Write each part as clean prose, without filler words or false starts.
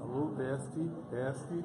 Alô, teste, teste.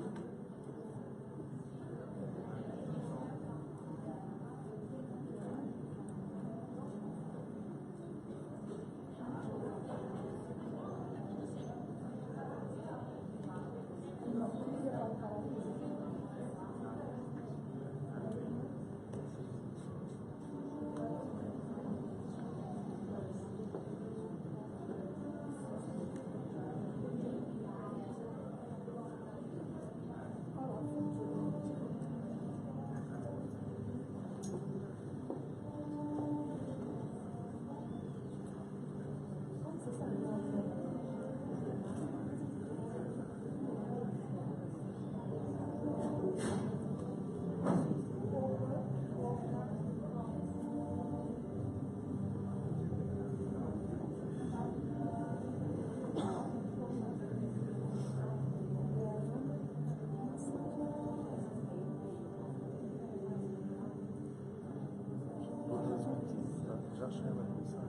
Já chega a começar.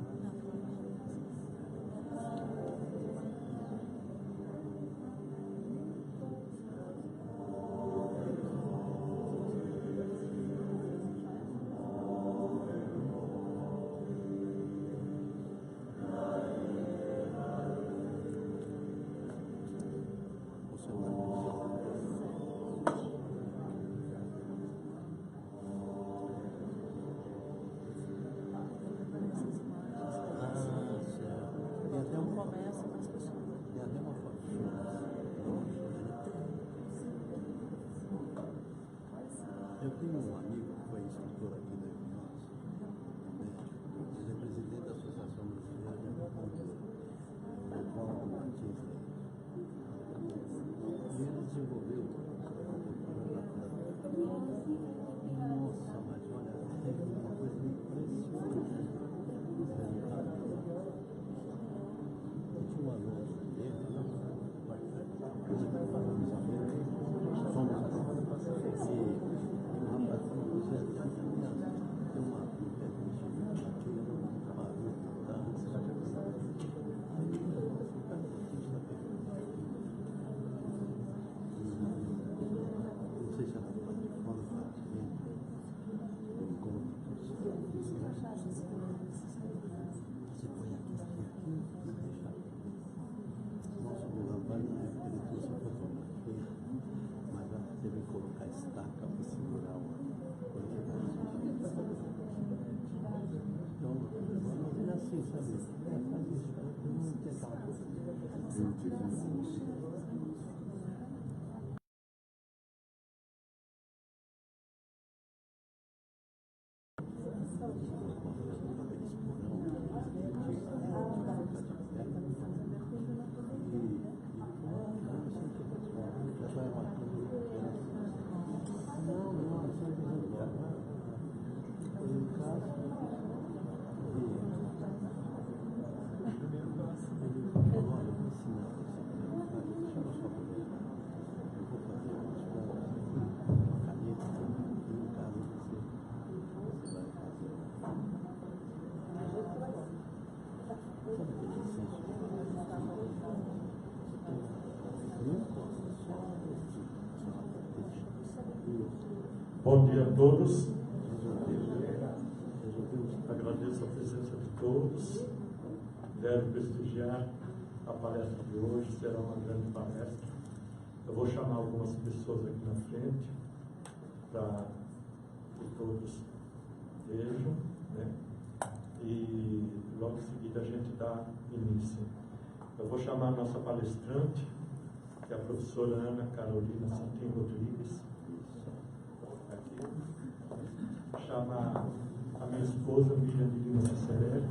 Eu tenho um amigo que foi instrutor aqui da hipnose, ele é presidente da Associação Brasileira de Acupuntura, o Paulo Martins. E ele desenvolveu nossa, mas olha, teve uma coisa impressionante. Eu tinha um aluno dele, Bom dia a todos. Agradeço a presença de todos. Deve prestigiar a palestra de hoje, será uma grande palestra. Eu vou chamar algumas pessoas aqui na frente para que todos vejam, né? E logo em seguida a gente dá início. Eu vou chamar a nossa palestrante, que é a professora Ana Carolina Santin Rodrigues. Chamar a minha esposa, Miriam de Lima Celeré.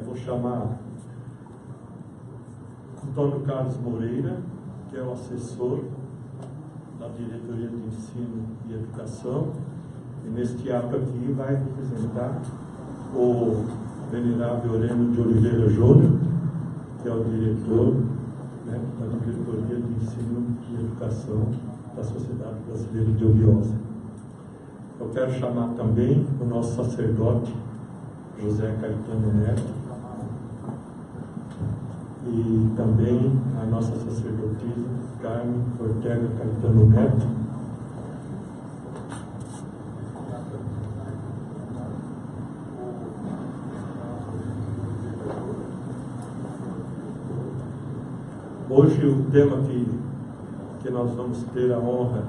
Vou chamar Antônio Carlos Moreira, que é o assessor da Diretoria de Ensino e Educação, e neste ato aqui vai representar o venerável Heleno de Oliveira Júnior, que é o diretor, né, da Diretoria de Ensino e Educação da Sociedade Brasileira de Obiose. Eu quero chamar também o nosso sacerdote, José Caetano Neto, e também a nossa sacerdotisa, Carmen Ortega Caetano Neto. Hoje o tema que nós vamos ter a honra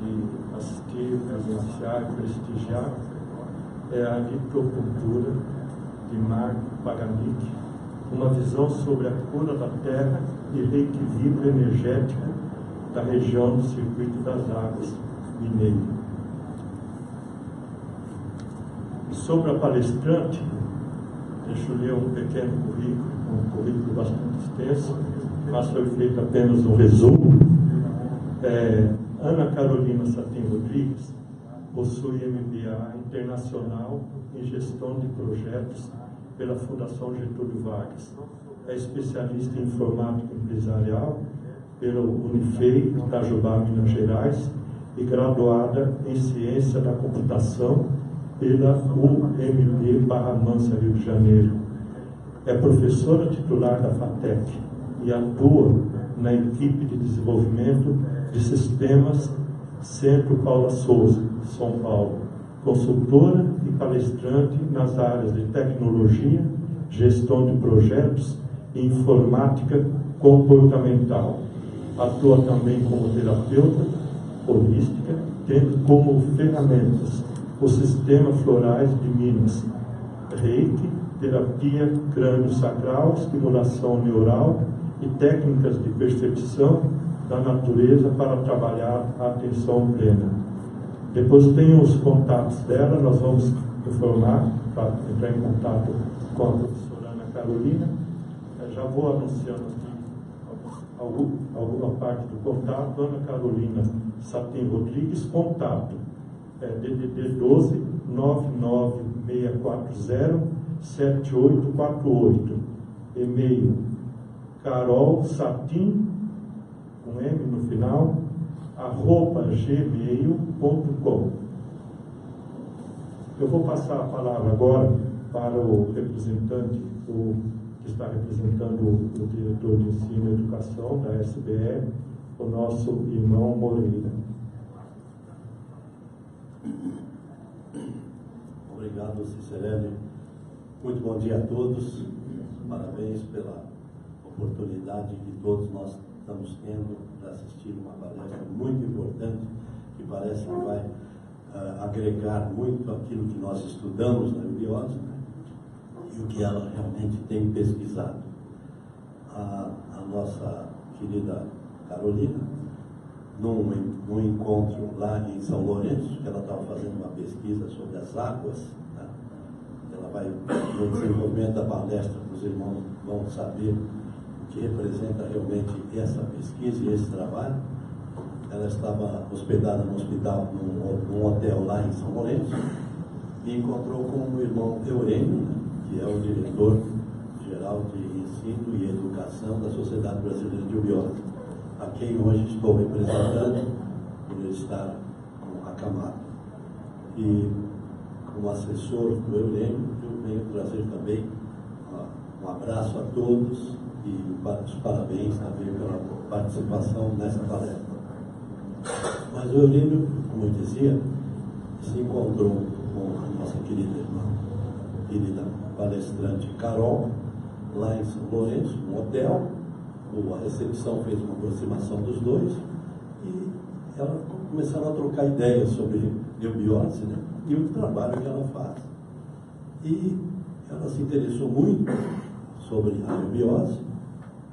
de assistir, presenciar e prestigiar é a litrocultura de Marco Paganic, uma visão sobre a cura da terra e reequilíbrio energético da região do Circuito das Águas Mineiro. Sobre a palestrante, deixa eu ler um pequeno currículo bastante extenso, mas foi feito apenas um resumo. Ana Carolina Satin Rodrigues possui MBA internacional em gestão de projetos pela Fundação Getúlio Vargas. É especialista em informática empresarial pelo Unifei, Itajubá, Minas Gerais, e graduada em Ciência da Computação pela UMB Barra Mansa, Rio de Janeiro. É professora titular da FATEC e atua na equipe de desenvolvimento de sistemas Centro Paula Souza, São Paulo. Consultora e palestrante nas áreas de tecnologia, gestão de projetos e informática comportamental. Atua também como terapeuta holística, tendo como ferramentas o sistema florais de Minas, Reiki, terapia crânio-sacral, estimulação neural e técnicas de percepção da natureza para trabalhar a atenção plena. Depois tem os contatos dela, nós vamos informar para entrar em contato com a professora Ana Carolina. Já vou anunciando aqui alguma parte do contato. Ana Carolina Satin Rodrigues, contato DDD 12 99640 7848. E-mail carolsatin, com M no final, @gmail.com. Eu vou passar a palavra agora para o representante, que está representando o diretor de ensino e educação da SBE, o nosso irmão Moreira. Obrigado, Cicerelli. Muito bom dia a todos. Parabéns pela oportunidade que todos nós estamos tendo de assistir uma palestra muito importante, que parece que vai agregar muito aquilo que nós estudamos na bibliose, né? E o que ela realmente tem pesquisado. A nossa querida Carolina, num encontro lá em São Lourenço, que ela estava fazendo uma pesquisa sobre as águas, né? Ela vai, no desenvolvimento da palestra, os irmãos vão saber o que representa realmente essa pesquisa e esse trabalho. Ela estava hospedada no hospital, num hotel lá em São Lourenço, e encontrou com o irmão Eurênio, né? Que é o diretor geral de ensino e educação da Sociedade Brasileira de Ubiose, a quem hoje estou representando por estar acamado. E como assessor do Eurênio, eu venho trazer também um abraço a todos e os parabéns também pela participação nessa palestra. Mas o Eurênio, como eu dizia, se encontrou com a nossa querida irmã, querida palestrante Carol, lá em São Lourenço, no hotel. A recepção fez uma aproximação dos dois e ela começaram a trocar ideias sobre eubiose, né? E o trabalho que ela faz. E ela se interessou muito sobre a eubiose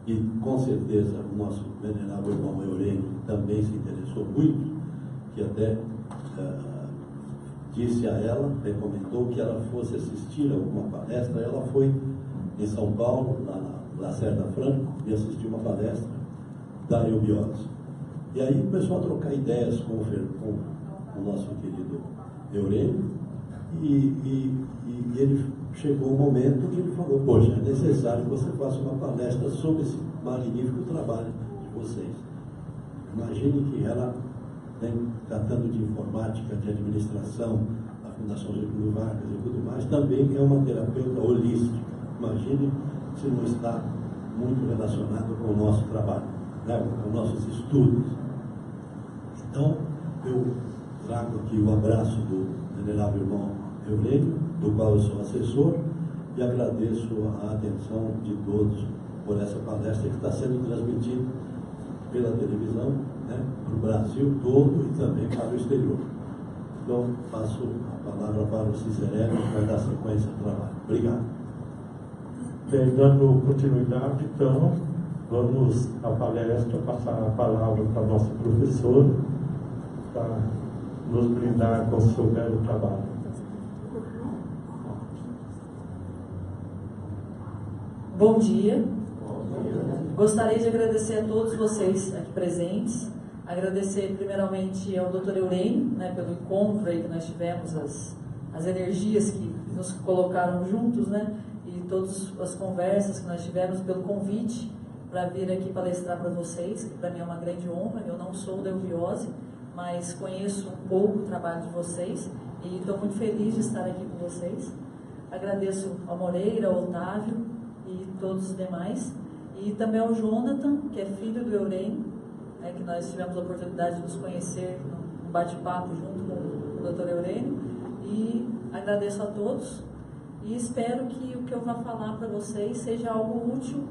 e, com certeza, o nosso venerável irmão Eurênio também se interessou muito, que até disse a ela, recomendou que ela fosse assistir a alguma palestra. Ela foi em São Paulo, lá na Lacerda Franco, e assistiu uma palestra da eubiose. E aí começou a trocar ideias com o nosso querido Eurênio, e ele chegou um momento que ele falou: poxa, é necessário que você faça uma palestra sobre esse magnífico trabalho de vocês. Imagine que ela tratando de informática, de administração, a Fundação Getúlio Vargas e tudo mais, também é uma terapeuta holística. Imagine se não está muito relacionado com o nosso trabalho, né, com os nossos estudos. Então, eu trago aqui o abraço do venerável irmão Eurênio, do qual eu sou assessor, e agradeço a atenção de todos por essa palestra que está sendo transmitida pela televisão, né, para o Brasil todo e também para o exterior. Então, passo a palavra para o Cicerelli, que vai dar sequência ao trabalho. Obrigado. Bem, dando continuidade, então, vamos à palestra, passar a palavra para a nossa professora, para nos brindar com o seu belo trabalho. Bom dia. Gostaria de agradecer a todos vocês aqui presentes, agradecer primeiramente ao Dr. Eurênio, né, pelo encontro aí que nós tivemos, as energias que nos colocaram juntos, né, e todas as conversas que nós tivemos, pelo convite para vir aqui palestrar para vocês, que para mim é uma grande honra. Eu não sou da Eubiose, mas conheço um pouco o trabalho de vocês e estou muito feliz de estar aqui com vocês. Agradeço ao Moreira, ao Otávio e todos os demais, e também ao Jonathan, que é filho do Eurênio, né, que nós tivemos a oportunidade de nos conhecer num bate-papo junto com o Dr. Eurênio, e agradeço a todos e espero que o que eu vou falar para vocês seja algo útil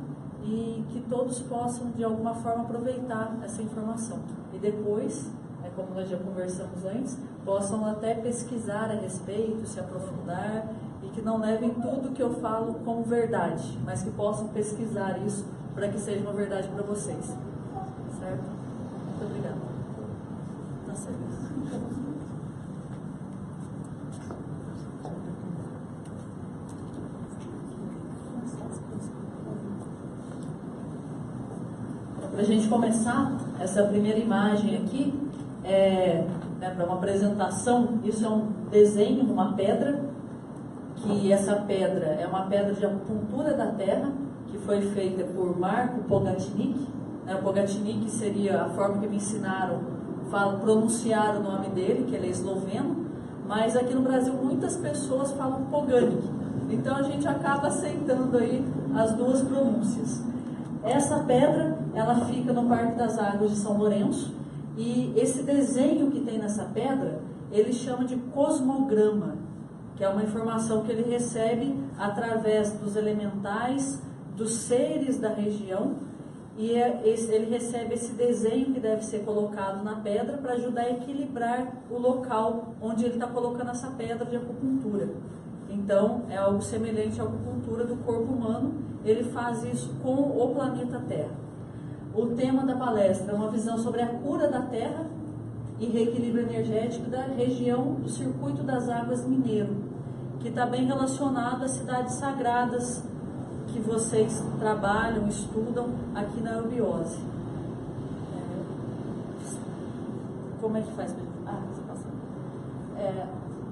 e que todos possam de alguma forma aproveitar essa informação e depois, como nós já conversamos antes, possam até pesquisar a respeito, se aprofundar, e que não levem tudo que eu falo como verdade, mas que possam pesquisar isso para que seja uma verdade para vocês. Certo? Muito obrigada. Tá certo. Para a gente começar, essa primeira imagem aqui para uma apresentação. Isso é um desenho de uma pedra, que essa pedra é uma pedra de acupuntura da terra, que foi feita por Marco Pogatnik. O Pogatnik seria a forma que me ensinaram pronunciar o nome dele, que ele é esloveno, mas aqui no Brasil muitas pessoas falam Poganik, então a gente acaba aceitando aí as duas pronúncias. Essa pedra, ela fica no Parque das Águas de São Lourenço, e esse desenho que tem nessa pedra, ele chama de cosmograma, que é uma informação que ele recebe através dos elementais, dos seres da região, e ele recebe esse desenho que deve ser colocado na pedra para ajudar a equilibrar o local onde ele está colocando essa pedra de acupuntura. Então, é algo semelhante à acupuntura do corpo humano, ele faz isso com o planeta Terra. O tema da palestra é uma visão sobre a cura da Terra e reequilíbrio energético da região do Circuito das Águas Mineiro, que está bem relacionado às cidades sagradas que vocês trabalham, estudam aqui na Eubiose. Como é que faz? Você passa.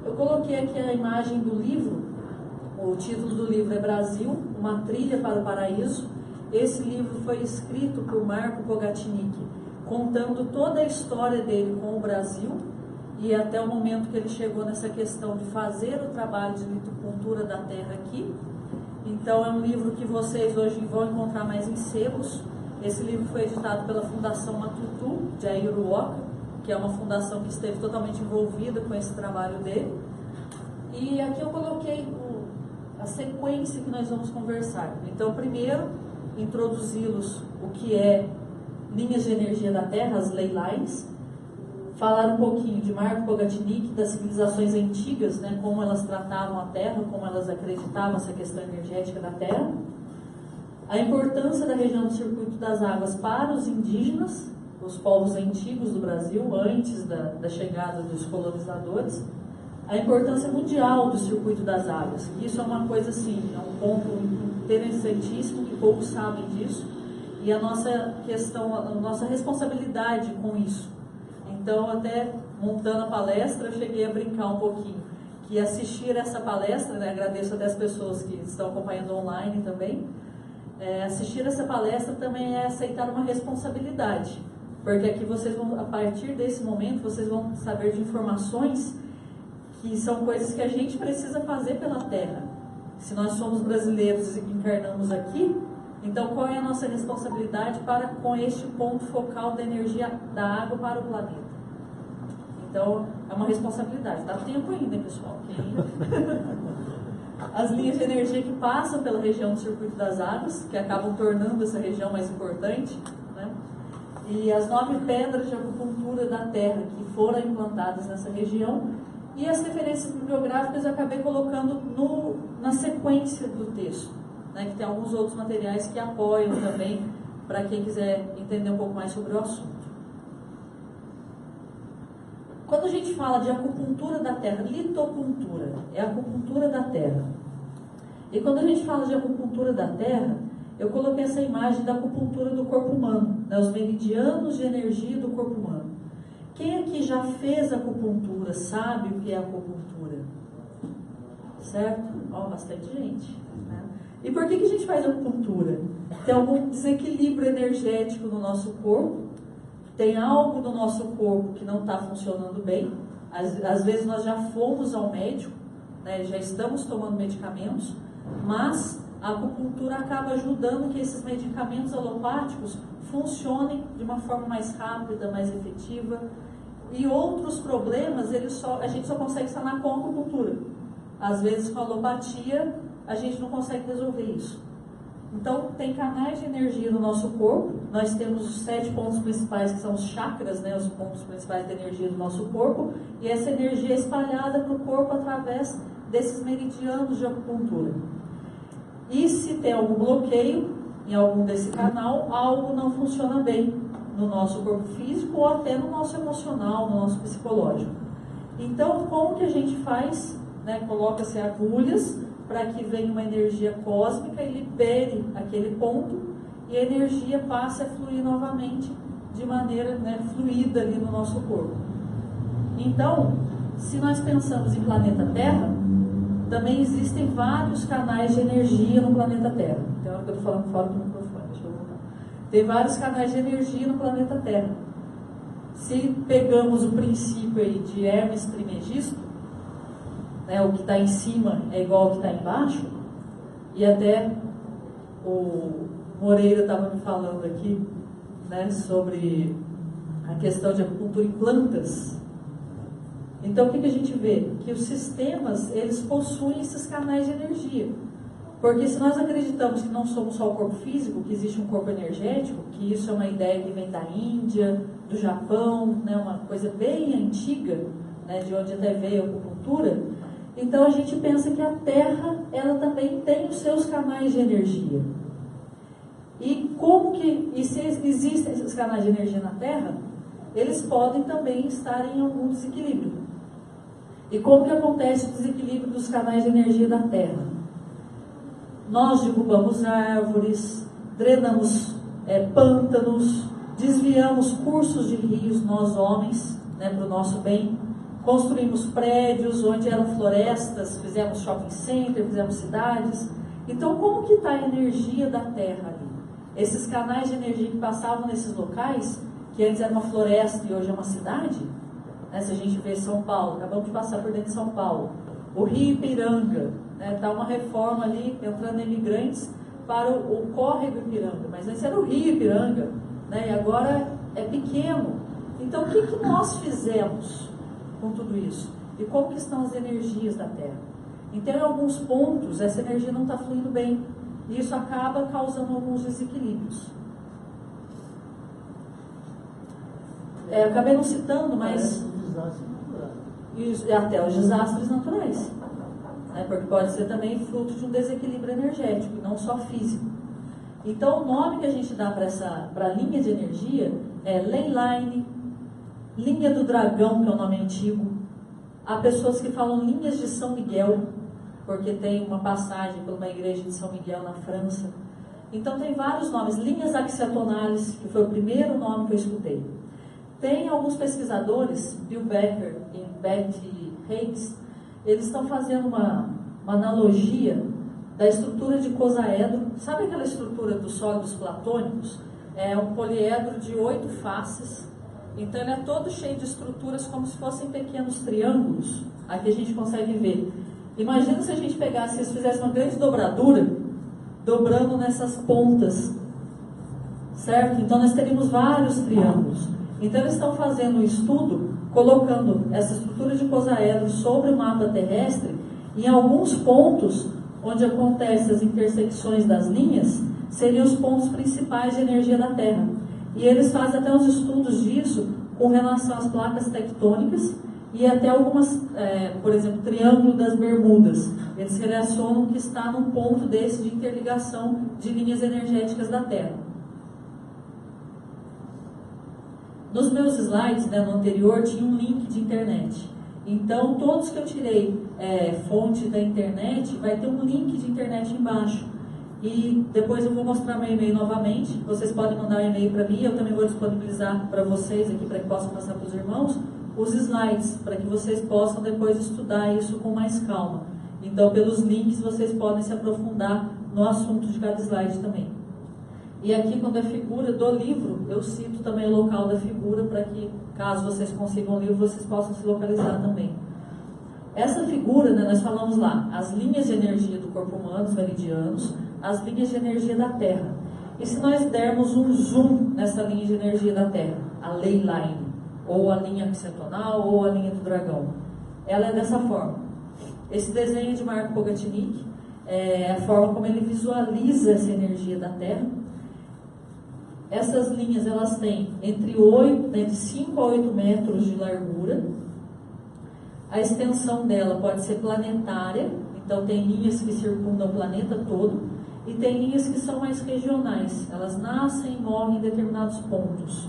Eu coloquei aqui a imagem do livro. O título do livro é Brasil, uma trilha para o paraíso. Esse livro foi escrito por Marco Pogatnik, contando toda a história dele com o Brasil e até o momento que ele chegou nessa questão de fazer o trabalho de litopuntura da terra aqui. Então é um livro que vocês hoje vão encontrar mais em sebos. Esse livro foi editado pela Fundação Matutu, de Aiuruoca, que é uma fundação que esteve totalmente envolvida com esse trabalho dele. E aqui eu coloquei a sequência que nós vamos conversar. Então, primeiro, introduzi-los o que é linhas de energia da Terra, as ley lines, falar um pouquinho de Marco Pogatnik, das civilizações antigas, né, como elas tratavam a Terra, como elas acreditavam essa questão energética da Terra, a importância da região do Circuito das Águas para os indígenas, os povos antigos do Brasil, antes da chegada dos colonizadores, a importância mundial do Circuito das Águas. Isso é uma coisa assim, é um ponto interessantíssimo, que poucos sabem disso, e a nossa questão, a nossa responsabilidade com isso. Então, até montando a palestra, eu cheguei a brincar um pouquinho, que assistir essa palestra, né, agradeço até as pessoas que estão acompanhando online também, assistir essa palestra também é aceitar uma responsabilidade, Porque aqui vocês vão, a partir desse momento, vocês vão saber de informações que são coisas que a gente precisa fazer pela Terra. Se nós somos brasileiros e encarnamos aqui, então qual é a nossa responsabilidade para com este ponto focal da energia da água para o planeta? Então, é uma responsabilidade. Dá tempo ainda, pessoal. As linhas de energia que passam pela região do circuito das águas, que acabam tornando essa região mais importante, né? E as 9 pedras de acupuntura da Terra que foram implantadas nessa região, e as referências bibliográficas eu acabei colocando na sequência do texto, né? Que tem alguns outros materiais que apoiam também, para quem quiser entender um pouco mais sobre o assunto. Quando a gente fala de acupuntura da Terra, litopuntura, é a acupuntura da Terra. E quando a gente fala de acupuntura da Terra, eu coloquei essa imagem da acupuntura do corpo humano, né, os meridianos de energia do corpo humano. Quem aqui já fez acupuntura sabe o que é acupuntura? Certo? Ó, bastante gente. Né? E por que a gente faz acupuntura? Tem algum desequilíbrio energético no nosso corpo, tem algo no nosso corpo que não está funcionando bem. Às vezes nós já fomos ao médico, né, já estamos tomando medicamentos, mas a acupuntura acaba ajudando que esses medicamentos alopáticos funcionem de uma forma mais rápida, mais efetiva. E outros problemas a gente só consegue sanar com a acupuntura. Às vezes com a alopatia a gente não consegue resolver isso. Então, tem canais de energia no nosso corpo. Nós temos os 7 pontos principais, que são os chakras, né, os pontos principais de energia do nosso corpo. E essa energia é espalhada para o corpo através desses meridianos de acupuntura. E se tem algum bloqueio em algum desse canal, algo não funciona bem no nosso corpo físico ou até no nosso emocional, no nosso psicológico. Então, como que a gente faz? Né, coloca-se agulhas para que venha uma energia cósmica e libere aquele ponto e a energia passe a fluir novamente de maneira, né, fluida ali no nosso corpo. Então, se nós pensamos em planeta Terra, também existem vários canais de energia no planeta Terra. Então, eu estou falando fora do microfone, deixa eu voltar. Tem vários canais de energia no planeta Terra. Se pegamos o princípio aí de Hermes Trismegisto, né, o que está em cima é igual ao que está embaixo, e até o Moreira estava me falando aqui, né, sobre a questão de acupuntura em plantas. Então, o que a gente vê? Que os sistemas, eles possuem esses canais de energia. Porque se nós acreditamos que não somos só o corpo físico, que existe um corpo energético, que isso é uma ideia que vem da Índia, do Japão, né, uma coisa bem antiga, né, de onde até veio a acupuntura. Então a gente pensa que a Terra, ela também tem os seus canais de energia. E se existem esses canais de energia na Terra, eles podem também estar em algum desequilíbrio. E como que acontece o desequilíbrio dos canais de energia da Terra? Nós derrubamos árvores, drenamos pântanos, desviamos cursos de rios, nós homens, né, para o nosso bem. Construímos prédios onde eram florestas, fizemos shopping center, fizemos cidades. Então, como que está a energia da Terra ali? Esses canais de energia que passavam nesses locais, que antes era uma floresta e hoje é uma cidade, né? Se a gente vê São Paulo, acabamos de passar por dentro de São Paulo, o Rio Ipiranga, está uma reforma ali, entrando imigrantes para o córrego Ipiranga, mas antes era o Rio Ipiranga, né? E agora é pequeno. Então, o que nós fizemos com tudo isso? E como que estão as energias da Terra? Então, em alguns pontos, essa energia não está fluindo bem. E isso acaba causando alguns desequilíbrios. Acabei não citando, mas... E até os desastres naturais. Né? Porque pode ser também fruto de um desequilíbrio energético, e não só físico. Então, o nome que a gente dá para a linha de energia é ley line, linha do dragão, que é o nome antigo. Há pessoas que falam linhas de São Miguel, porque tem uma passagem por uma igreja de São Miguel na França. Então tem vários nomes. Linhas axiatonales, que foi o primeiro nome que eu escutei. Tem alguns pesquisadores, Bill Becker e Betty Higgs, eles estão fazendo uma analogia da estrutura de icosaedro. Sabe aquela estrutura dos sólidos platônicos? é um poliedro de 8 faces. Então ele é todo cheio de estruturas como se fossem pequenos triângulos. Aqui a gente consegue ver. Imagina se a gente pegasse e fizesse uma grande dobradura, dobrando nessas pontas, certo? Então nós teríamos vários triângulos. Então eles estão fazendo um estudo, colocando essa estrutura de icosaedro sobre o mapa terrestre, e em alguns pontos onde acontecem as intersecções das linhas, seriam os pontos principais de energia da Terra. E eles fazem até uns estudos disso com relação às placas tectônicas e até algumas, por exemplo, Triângulo das Bermudas. Eles relacionam que está num ponto desse de interligação de linhas energéticas da Terra. Nos meus slides, no anterior, tinha um link de internet. Então, todos que eu tirei fonte da internet, vai ter um link de internet embaixo. E depois eu vou mostrar meu e-mail novamente. Vocês podem mandar um e-mail para mim. Eu também vou disponibilizar para vocês aqui, para que possam passar para os irmãos, os slides, para que vocês possam depois estudar isso com mais calma. Então, pelos links, vocês podem se aprofundar no assunto de cada slide também. E aqui, quando é figura do livro, eu cito também o local da figura, para que, caso vocês consigam o livro, vocês possam se localizar também. Essa figura, nós falamos lá, as linhas de energia do corpo humano, os meridianos, as linhas de energia da Terra. E se nós dermos um zoom nessa linha de energia da Terra, a ley line, ou a linha accentonal, ou a linha do dragão, ela é dessa forma. Esse desenho de Marco Pogatnik é a forma como ele visualiza essa energia da Terra. Essas linhas, elas têm entre 5 a 8 metros de largura. A extensão dela pode ser planetária, então tem linhas que circundam o planeta todo, e tem linhas que são mais regionais, elas nascem e morrem em determinados pontos.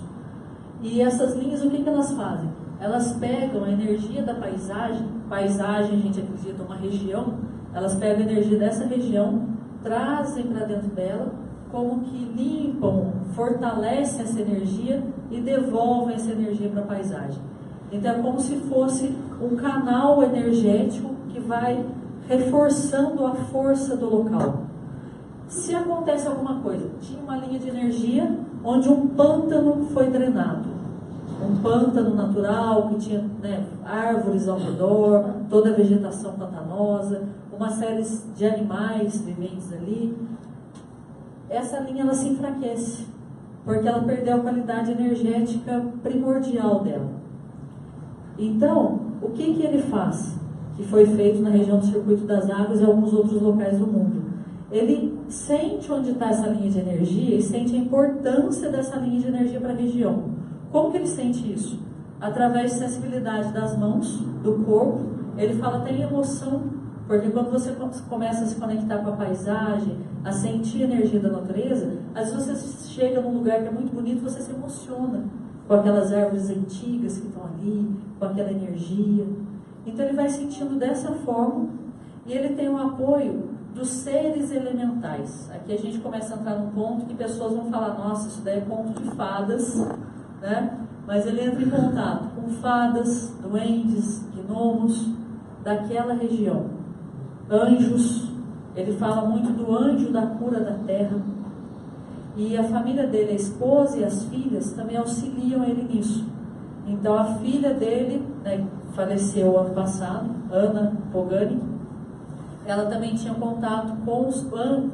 E essas linhas, o que elas fazem? Elas pegam a energia da paisagem, a gente acredita uma região, elas pegam a energia dessa região, trazem para dentro dela, como que limpam, fortalecem essa energia e devolvem essa energia para a paisagem. Então é como se fosse um canal energético que vai reforçando a força do local. Se acontece alguma coisa, tinha uma linha de energia onde um pântano foi drenado. Um pântano natural que tinha árvores ao redor, toda a vegetação pantanosa, uma série de animais viventes ali. Essa linha ela se enfraquece, porque ela perdeu a qualidade energética primordial dela. Então, o que ele faz? Que foi feito na região do Circuito das Águas e alguns outros locais do mundo. Ele sente onde está essa linha de energia e sente a importância dessa linha de energia para a região. Como que ele sente isso? Através de sensibilidade das mãos, do corpo. Ele fala até em emoção, porque quando você começa a se conectar com a paisagem, a sentir a energia da natureza, às vezes você chega num lugar que é muito bonito, você se emociona com aquelas árvores antigas que estão ali, com aquela energia. Então ele vai sentindo dessa forma, e ele tem o apoio dos seres elementais. Aqui a gente começa a entrar num ponto que pessoas vão falar, nossa, isso daí é conto de fadas, mas ele entra em contato com fadas, duendes, gnomos, daquela região. Anjos, ele fala muito do anjo da cura da terra. E a família dele, a esposa e as filhas, também auxiliam ele nisso. Então a filha dele, faleceu ano passado, Ana Pogani, ela também tinha contato com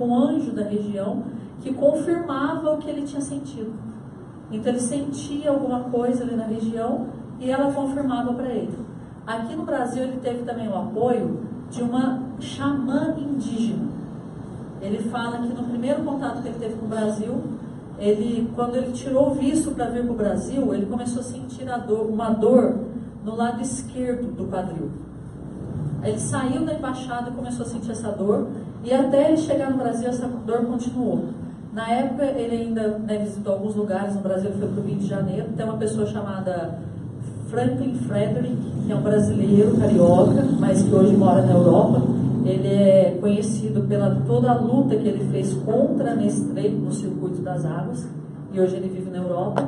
o anjo da região, que confirmava o que ele tinha sentido. Então ele sentia alguma coisa ali na região e ela confirmava para ele. Aqui no Brasil ele teve também o apoio de uma xamã indígena. Ele fala que no primeiro contato que ele teve com o Brasil, quando ele tirou o visto para vir para o Brasil, ele começou a sentir uma dor no lado esquerdo do quadril. Ele saiu da embaixada e começou a sentir essa dor, e até ele chegar no Brasil essa dor continuou. Na época ele ainda visitou alguns lugares no Brasil, ele foi para o Rio de Janeiro. Tem uma pessoa chamada Franklin Frederick, que é um brasileiro carioca, mas que hoje mora na Europa. Ele é conhecido pela toda a luta que ele fez contra a Nestlé no Circuito das Águas, e hoje ele vive na Europa.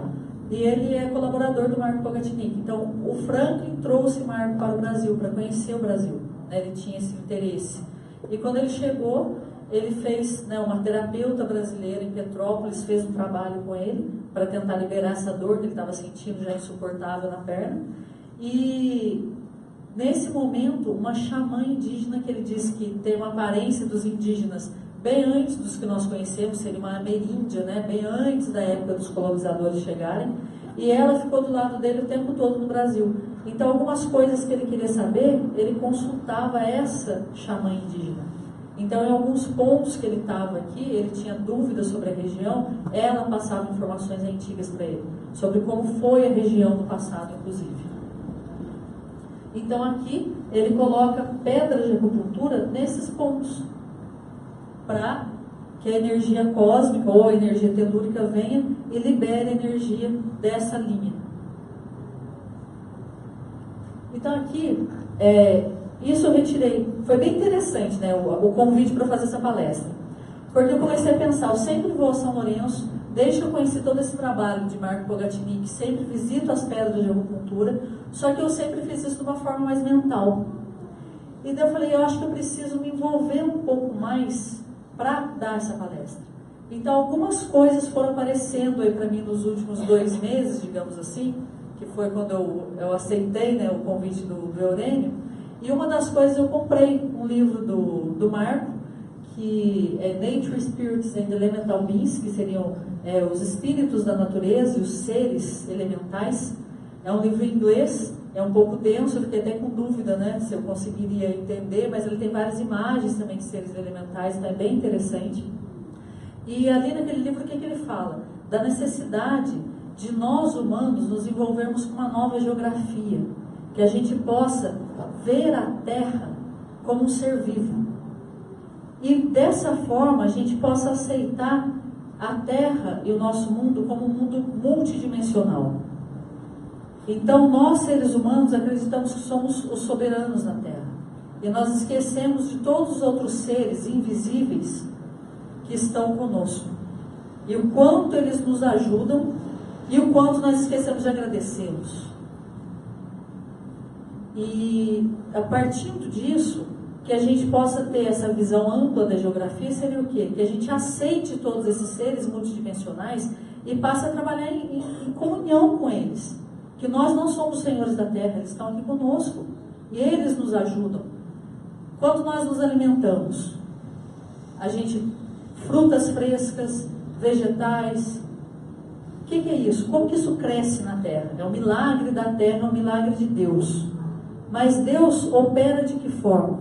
E ele é colaborador do Marco Pogatnik. Então, o Franklin trouxe o Marco para o Brasil, para conhecer o Brasil. Ele tinha esse interesse. E quando ele chegou, ele fez, né, uma terapeuta brasileira em Petrópolis, fez um trabalho com ele para tentar liberar essa dor que ele estava sentindo já insuportável na perna. E nesse momento, uma xamã indígena, que ele disse que tem uma aparência dos indígenas bem antes dos que nós conhecemos, seria uma ameríndia, né, bem antes da época dos colonizadores chegarem, e ela ficou do lado dele o tempo todo no Brasil. Então, algumas coisas que ele queria saber, ele consultava essa xamã indígena. Então, em alguns pontos que ele estava aqui, ele tinha dúvidas sobre a região, ela passava informações antigas para ele, sobre como foi a região no passado, inclusive. Então, aqui, ele coloca pedras de acupuntura nesses pontos, para que a energia cósmica ou a energia telúrica venha e libere a energia dessa linha. Então, aqui, isso eu retirei, foi bem interessante, né, o convite para fazer essa palestra, porque eu comecei a pensar, eu sempre vou a São Lourenço, desde que eu conheci todo esse trabalho de Marco Pogatnik, sempre visito as pedras de acupuntura, só que eu sempre fiz isso de uma forma mais mental. E daí eu falei, eu acho que eu preciso me envolver um pouco mais para dar essa palestra. Então, algumas coisas foram aparecendo aí para mim nos últimos 2 meses, digamos assim, que foi quando eu aceitei, né, o convite do Eurênio. E uma das coisas, eu comprei um livro do Marco, que é Nature Spirits and Elemental Beings, que seriam os espíritos da natureza e os seres elementais. É um livro em inglês, é um pouco denso, eu fiquei até com dúvida, né, se eu conseguiria entender, mas ele tem várias imagens também de seres elementais, então é bem interessante. E ali naquele livro, o que ele fala? Da necessidade de nós humanos nos envolvermos com uma nova geografia, que a gente possa ver a Terra como um ser vivo. E dessa forma a gente possa aceitar a Terra e o nosso mundo como um mundo multidimensional. Então nós, seres humanos, acreditamos que somos os soberanos na Terra. E nós esquecemos de todos os outros seres invisíveis que estão conosco. E o quanto eles nos ajudam e o quanto nós esquecemos de agradecê-los. E a partir disso, que a gente possa ter essa visão ampla da geografia, seria o quê? Que a gente aceite todos esses seres multidimensionais e passe a trabalhar em comunhão com eles. Que nós não somos senhores da Terra, eles estão aqui conosco. E eles nos ajudam. Quando nós nos alimentamos, frutas frescas, vegetais. O que é isso? Como que isso cresce na Terra? É um milagre da Terra, é um milagre de Deus. Mas Deus opera de que forma?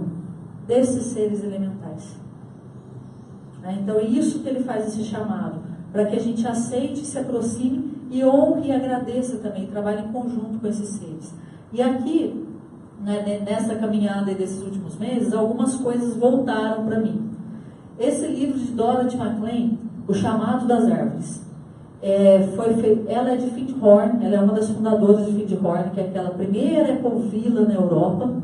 Desses seres elementais. Então é isso que ele faz esse chamado, para que a gente aceite, se aproxime e honre e agradeça também, trabalhe em conjunto com esses seres. E aqui, né, nessa caminhada desses últimos meses, algumas coisas voltaram para mim. Esse livro de Dorothy McLean, O Chamado das Árvores, ela é de Findhorn, ela é uma das fundadoras de Findhorn, que é aquela primeira ecovila na Europa.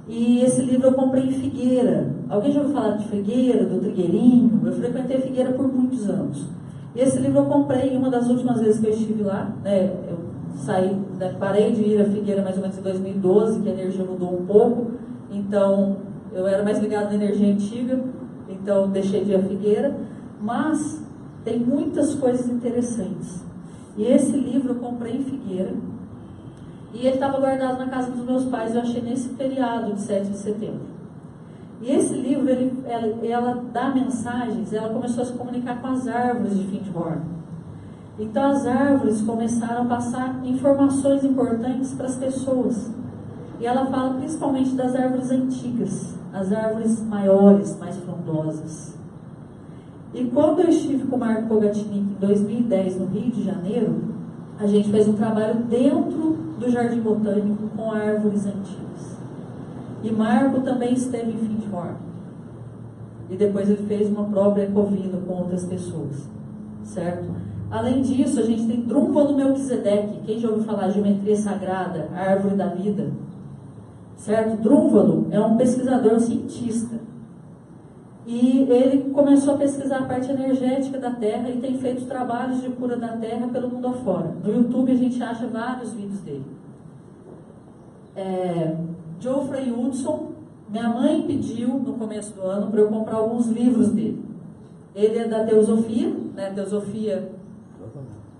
E esse livro eu comprei em Figueira. Alguém já ouviu falar de Figueira, do Trigueirinho? Eu frequentei Figueira por muitos anos. E esse livro eu comprei uma das últimas vezes que eu estive lá, né, eu saí, né, parei de ir a Figueira mais ou menos em 2012, que a energia mudou um pouco, então eu era mais ligado na energia antiga, então deixei de ir a Figueira, mas tem muitas coisas interessantes. E esse livro eu comprei em Figueira, e ele estava guardado na casa dos meus pais, eu achei nesse feriado de 7 de setembro. E esse livro, ela dá mensagens, ela começou a se comunicar com as árvores de Findhorn. Então as árvores começaram a passar informações importantes para as pessoas. E ela fala principalmente das árvores antigas, as árvores maiores, mais frondosas. E quando eu estive com o Marco Pogatnik em 2010 no Rio de Janeiro, a gente fez um trabalho dentro do Jardim Botânico com árvores antigas. E Marco também esteve em Findhorn. E depois ele fez uma própria ecovila com outras pessoas. Certo? Além disso, a gente tem Drúnvalo Melquisedeque. Quem já ouviu falar de geometria sagrada, a árvore da vida? Certo? Drúnvalo é um pesquisador cientista. E ele começou a pesquisar a parte energética da Terra e tem feito trabalhos de cura da Terra pelo mundo afora. No YouTube a gente acha vários vídeos dele. Geoffrey Hudson, Minha mãe pediu, no começo do ano, para eu comprar alguns livros dele. Ele é da teosofia, né? A teosofia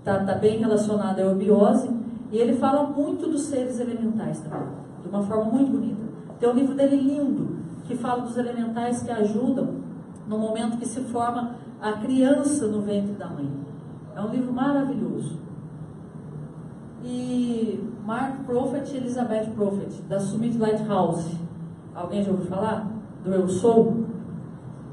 está bem relacionada à eubiose, e ele fala muito dos seres elementais também, de uma forma muito bonita. Tem um livro dele lindo, que fala dos elementais que ajudam no momento que se forma a criança no ventre da mãe. É um livro maravilhoso. E Mark Prophet e Elizabeth Prophet, da Summit Lighthouse. Alguém já ouviu falar? Do Eu Sou?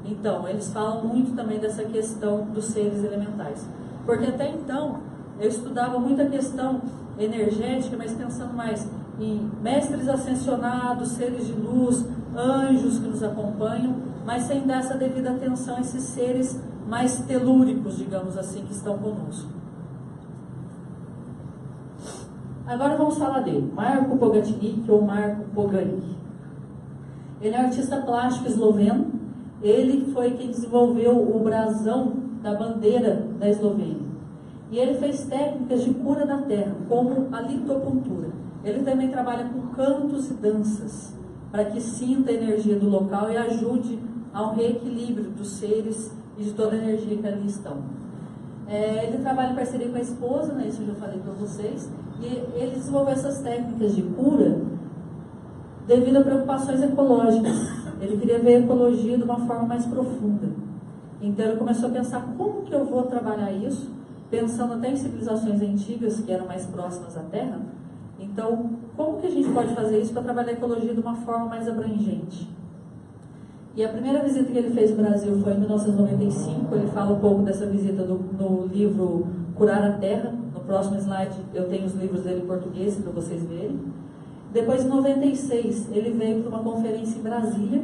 Então, eles falam muito também dessa questão dos seres elementais. Porque até então, eu estudava muito a questão energética, mas pensando mais em mestres ascensionados, seres de luz, anjos que nos acompanham, mas sem dar essa devida atenção a esses seres mais telúricos, digamos assim, que estão conosco. Agora vamos falar dele, Marco Pogatnik ou Marco Pogani. Ele é um artista plástico esloveno. Ele foi quem desenvolveu o brasão da bandeira da Eslovênia. E ele fez técnicas de cura da terra, como a litopuntura. Ele também trabalha com cantos e danças, para que sinta a energia do local e ajude ao reequilíbrio dos seres e de toda a energia que ali estão. Ele trabalha em parceria com a esposa, né, isso eu já falei para vocês, e ele desenvolveu essas técnicas de cura devido a preocupações ecológicas. Ele queria ver a ecologia de uma forma mais profunda. Então ele começou a pensar como que eu vou trabalhar isso, pensando até em civilizações antigas que eram mais próximas à Terra. Então, como que a gente pode fazer isso para trabalhar a ecologia de uma forma mais abrangente? E a primeira visita que ele fez ao Brasil foi em 1995. Ele fala um pouco dessa visita no livro Curar a Terra. No próximo slide eu tenho os livros dele em português para vocês verem. Depois, em 96, ele veio para uma conferência em Brasília.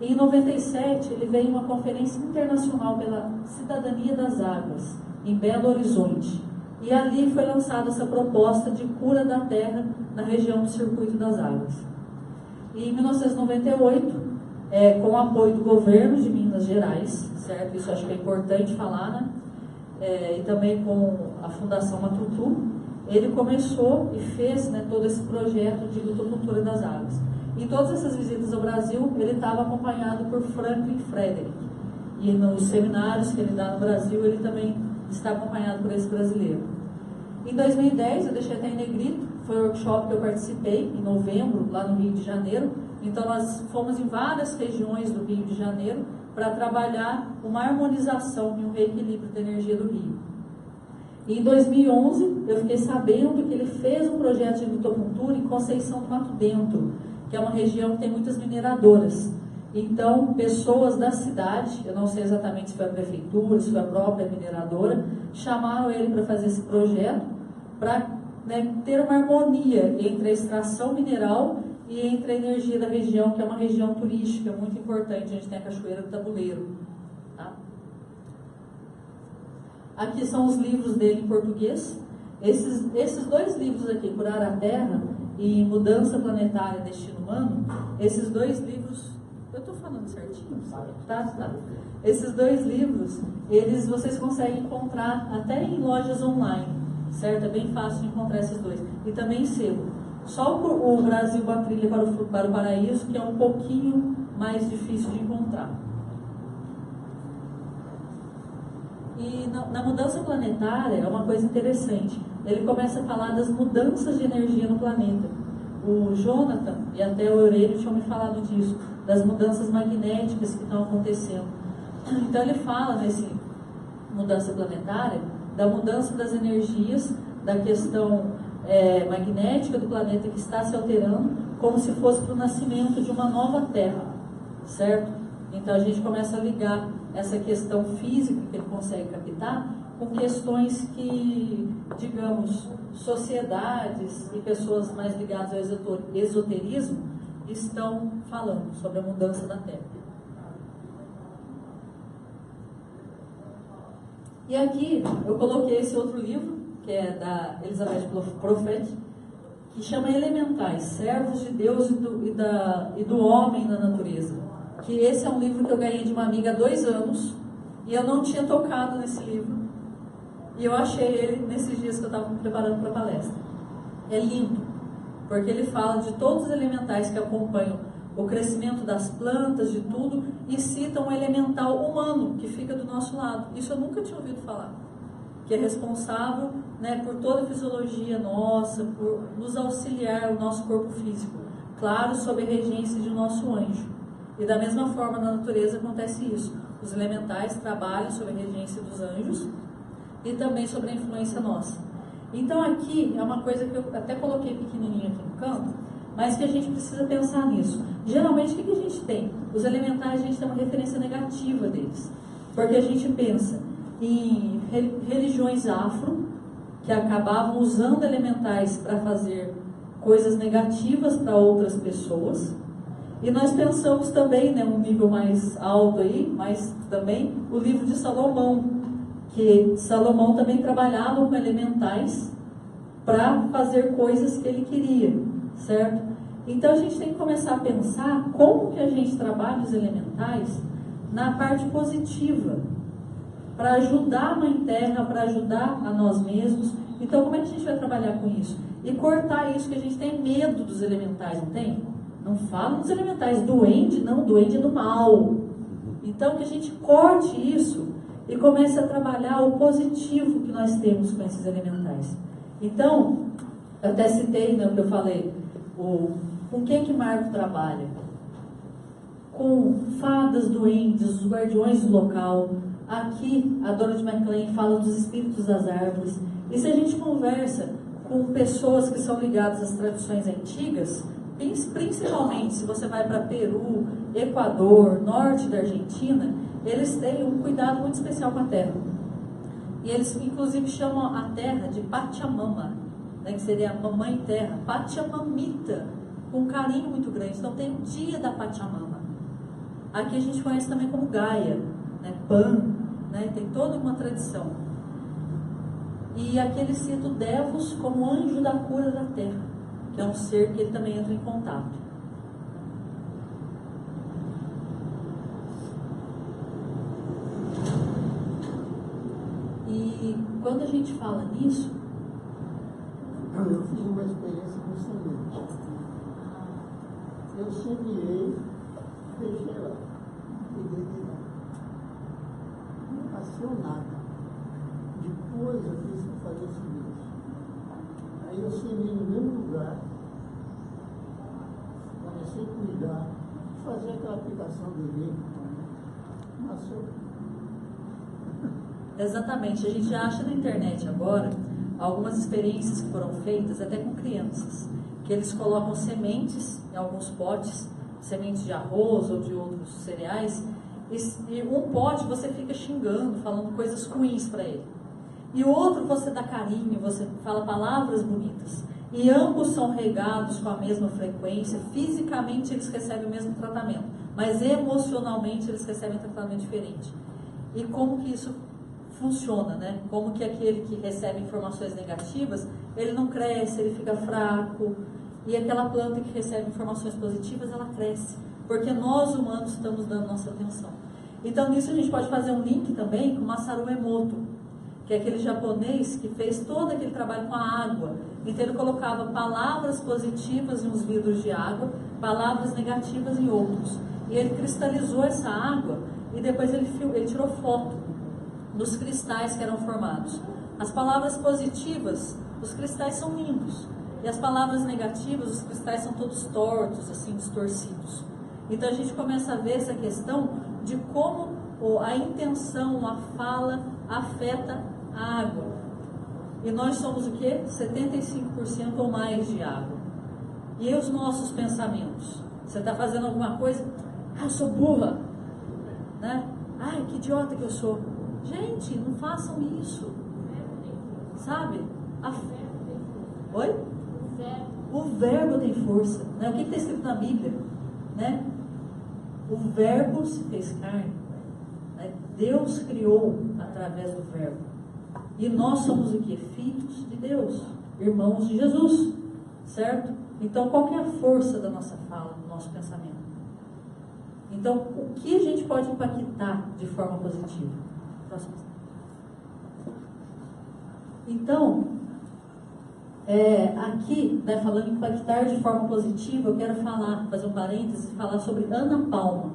E em 97, ele veio em uma conferência internacional pela Cidadania das Águas, em Belo Horizonte. E ali foi lançada essa proposta de cura da terra na região do Circuito das Águas. E em 1998, com o apoio do governo de Minas Gerais, certo? Isso acho que é importante falar, né? E também com a Fundação Matutu, ele começou e fez, né, todo esse projeto de litocultura das águas. Em todas essas visitas ao Brasil, ele estava acompanhado por Franklin Frederick. E nos seminários que ele dá no Brasil, ele também está acompanhado por esse brasileiro. Em 2010, eu deixei até em negrito, foi um workshop que eu participei, em novembro, lá no Rio de Janeiro. Então, nós fomos em várias regiões do Rio de Janeiro para trabalhar uma harmonização e um reequilíbrio da energia do Rio. E em 2011, eu fiquei sabendo que ele fez um projeto de litocultura em Conceição do Mato Dentro, que é uma região que tem muitas mineradoras. Então, pessoas da cidade, eu não sei exatamente se foi a prefeitura, se foi a própria mineradora, chamaram ele para fazer esse projeto, para, né, ter uma harmonia entre a extração mineral e entre a energia da região, que é uma região turística muito importante. A gente tem a Cachoeira do Tabuleiro. Tá? Aqui são os livros dele em português. Esses dois livros aqui, Curar a Terra e Mudança Planetária, Destino Humano, esses dois livros, eu estou falando certinho? Tá. Esses dois livros, vocês conseguem encontrar até em lojas online, certo? É bem fácil de encontrar esses dois. E também em sebo. Só o Brasil, uma trilha para o paraíso, que é um pouquinho mais difícil de encontrar. E na mudança planetária é uma coisa interessante. Ele começa a falar das mudanças de energia no planeta. O Jonathan e até o Aurélio tinham me falado disso, das mudanças magnéticas que estão acontecendo. Então ele fala nesse mudança planetária da mudança das energias, da questão magnética do planeta que está se alterando, como se fosse para o nascimento de uma nova Terra, certo? Então a gente começa a ligar essa questão física que ele consegue captar com questões que, digamos, sociedades e pessoas mais ligadas ao esoterismo estão falando sobre a mudança da Terra. E aqui eu coloquei esse outro livro, que é da Elizabeth Prophet, que chama Elementais, Servos de Deus e do Homem na Natureza. Que esse é um livro que eu ganhei de uma amiga há 2 anos, e eu não tinha tocado nesse livro. E eu achei ele nesses dias que eu estava me preparando para a palestra. É lindo, porque ele fala de todos os elementais que acompanham o crescimento das plantas, de tudo, e citam um elemental humano que fica do nosso lado. Isso eu nunca tinha ouvido falar. Que é responsável, né, por toda a fisiologia nossa, por nos auxiliar o nosso corpo físico. Claro, sob a regência de nosso anjo. E da mesma forma na natureza acontece isso. Os elementais trabalham sob a regência dos anjos e também sob a influência nossa. Então aqui é uma coisa que eu até coloquei pequenininha aqui no canto, mas que a gente precisa pensar nisso. Geralmente o que a gente tem? Os elementais a gente tem uma referência negativa deles. Porque a gente pensa em religiões afro, que acabavam usando elementais para fazer coisas negativas para outras pessoas. E nós pensamos também, né, um nível mais alto aí, mas também o livro de Salomão, que Salomão também trabalhava com elementais para fazer coisas que ele queria, certo? Então a gente tem que começar a pensar como que a gente trabalha os elementais na parte positiva, para ajudar a Mãe Terra, para ajudar a nós mesmos. Então como é que a gente vai trabalhar com isso? E cortar isso, que a gente tem medo dos elementais, não tem? Não fala dos elementais, duende não, duende é do mal. Então que a gente corte isso e comece a trabalhar o positivo que nós temos com esses elementais. Então, eu até citei, né, o que eu falei, com quem que Marco trabalha? Com fadas, duendes, os guardiões do local. Aqui, a Dona de McLean fala dos espíritos das árvores. E se a gente conversa com pessoas que são ligadas às tradições antigas, principalmente se você vai para Peru, Equador, norte da Argentina, eles têm um cuidado muito especial com a terra. E eles, inclusive, chamam a terra de Pachamama, né, que seria a mamãe terra, Pachamamita, com um carinho muito grande. Então, tem o dia da Pachamama. Aqui a gente conhece também como Gaia, né, Pan, né, tem toda uma tradição. E aqui ele cita o Devos como anjo da cura da terra, que é um ser que ele também entra em contato. E quando a gente fala nisso, eu fiz uma experiência com semente. Eu semeei, deixei lá, cuidei de lá. Não nasceu nada. Depois eu fiz fazer o seguinte. Aí eu semeei no mesmo lugar, comecei a cuidar, fazer aquela aplicação do livro, nasceu. exatamente, a gente acha na internet agora algumas experiências que foram feitas até com crianças, que eles colocam sementes em alguns potes, sementes de arroz ou de outros cereais, e um pote você fica xingando, falando coisas ruins para ele. E o outro você dá carinho, você fala palavras bonitas. E ambos são regados com a mesma frequência, fisicamente eles recebem o mesmo tratamento, mas emocionalmente eles recebem tratamento diferente. E como que isso funciona, né? Como que aquele que recebe informações negativas, ele não cresce, ele fica fraco, e aquela planta que recebe informações positivas, ela cresce, porque nós humanos estamos dando nossa atenção. Então nisso a gente pode fazer um link também com Masaru Emoto, que é aquele japonês que fez todo aquele trabalho com a água. Então ele colocava palavras positivas em uns vidros de água, palavras negativas em outros. E ele cristalizou essa água e depois ele tirou foto dos cristais que eram formados. As palavras positivas, os cristais são lindos. E as palavras negativas, os cristais são todos tortos, assim, distorcidos. Então a gente começa a ver essa questão de como a intenção, a fala afeta a água. E nós somos o quê? 75% ou mais de água. E os nossos pensamentos? Você está fazendo alguma coisa? Ah, eu sou burra, né? Ai, que idiota que eu sou. Gente, não façam isso, sabe? Oi? O verbo tem força, né? O que está escrito na Bíblia, né? O verbo se fez carne, né? Deus criou através do verbo. E nós somos o que? Filhos de Deus, irmãos de Jesus, certo? Então, qual que é a força da nossa fala, do nosso pensamento? Então, o que a gente pode impactar de forma positiva? Próximo. Então, Aqui, né, falando em impactar de forma positiva, eu quero fazer um parênteses, falar sobre Ana Palma,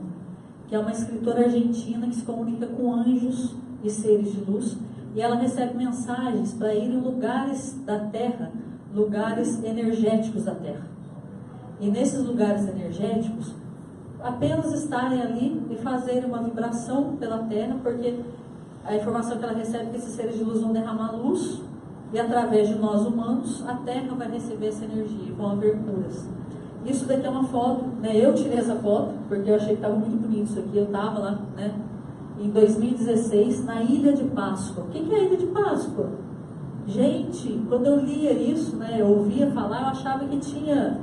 que é uma escritora argentina que se comunica com anjos e seres de luz, e ela recebe mensagens para ir em lugares da Terra, lugares energéticos da Terra. E nesses lugares energéticos, apenas estarem ali e fazerem uma vibração pela Terra, porque a informação que ela recebe é que esses seres de luz vão derramar luz, e através de nós humanos, a Terra vai receber essa energia, vão haver curas. Isso daqui é uma foto, né? Eu tirei essa foto, porque eu achei que estava muito bonito isso aqui. Eu estava lá, né, em 2016, na Ilha de Páscoa. O que é a Ilha de Páscoa? Gente, quando eu lia isso, né, eu ouvia falar, eu achava que tinha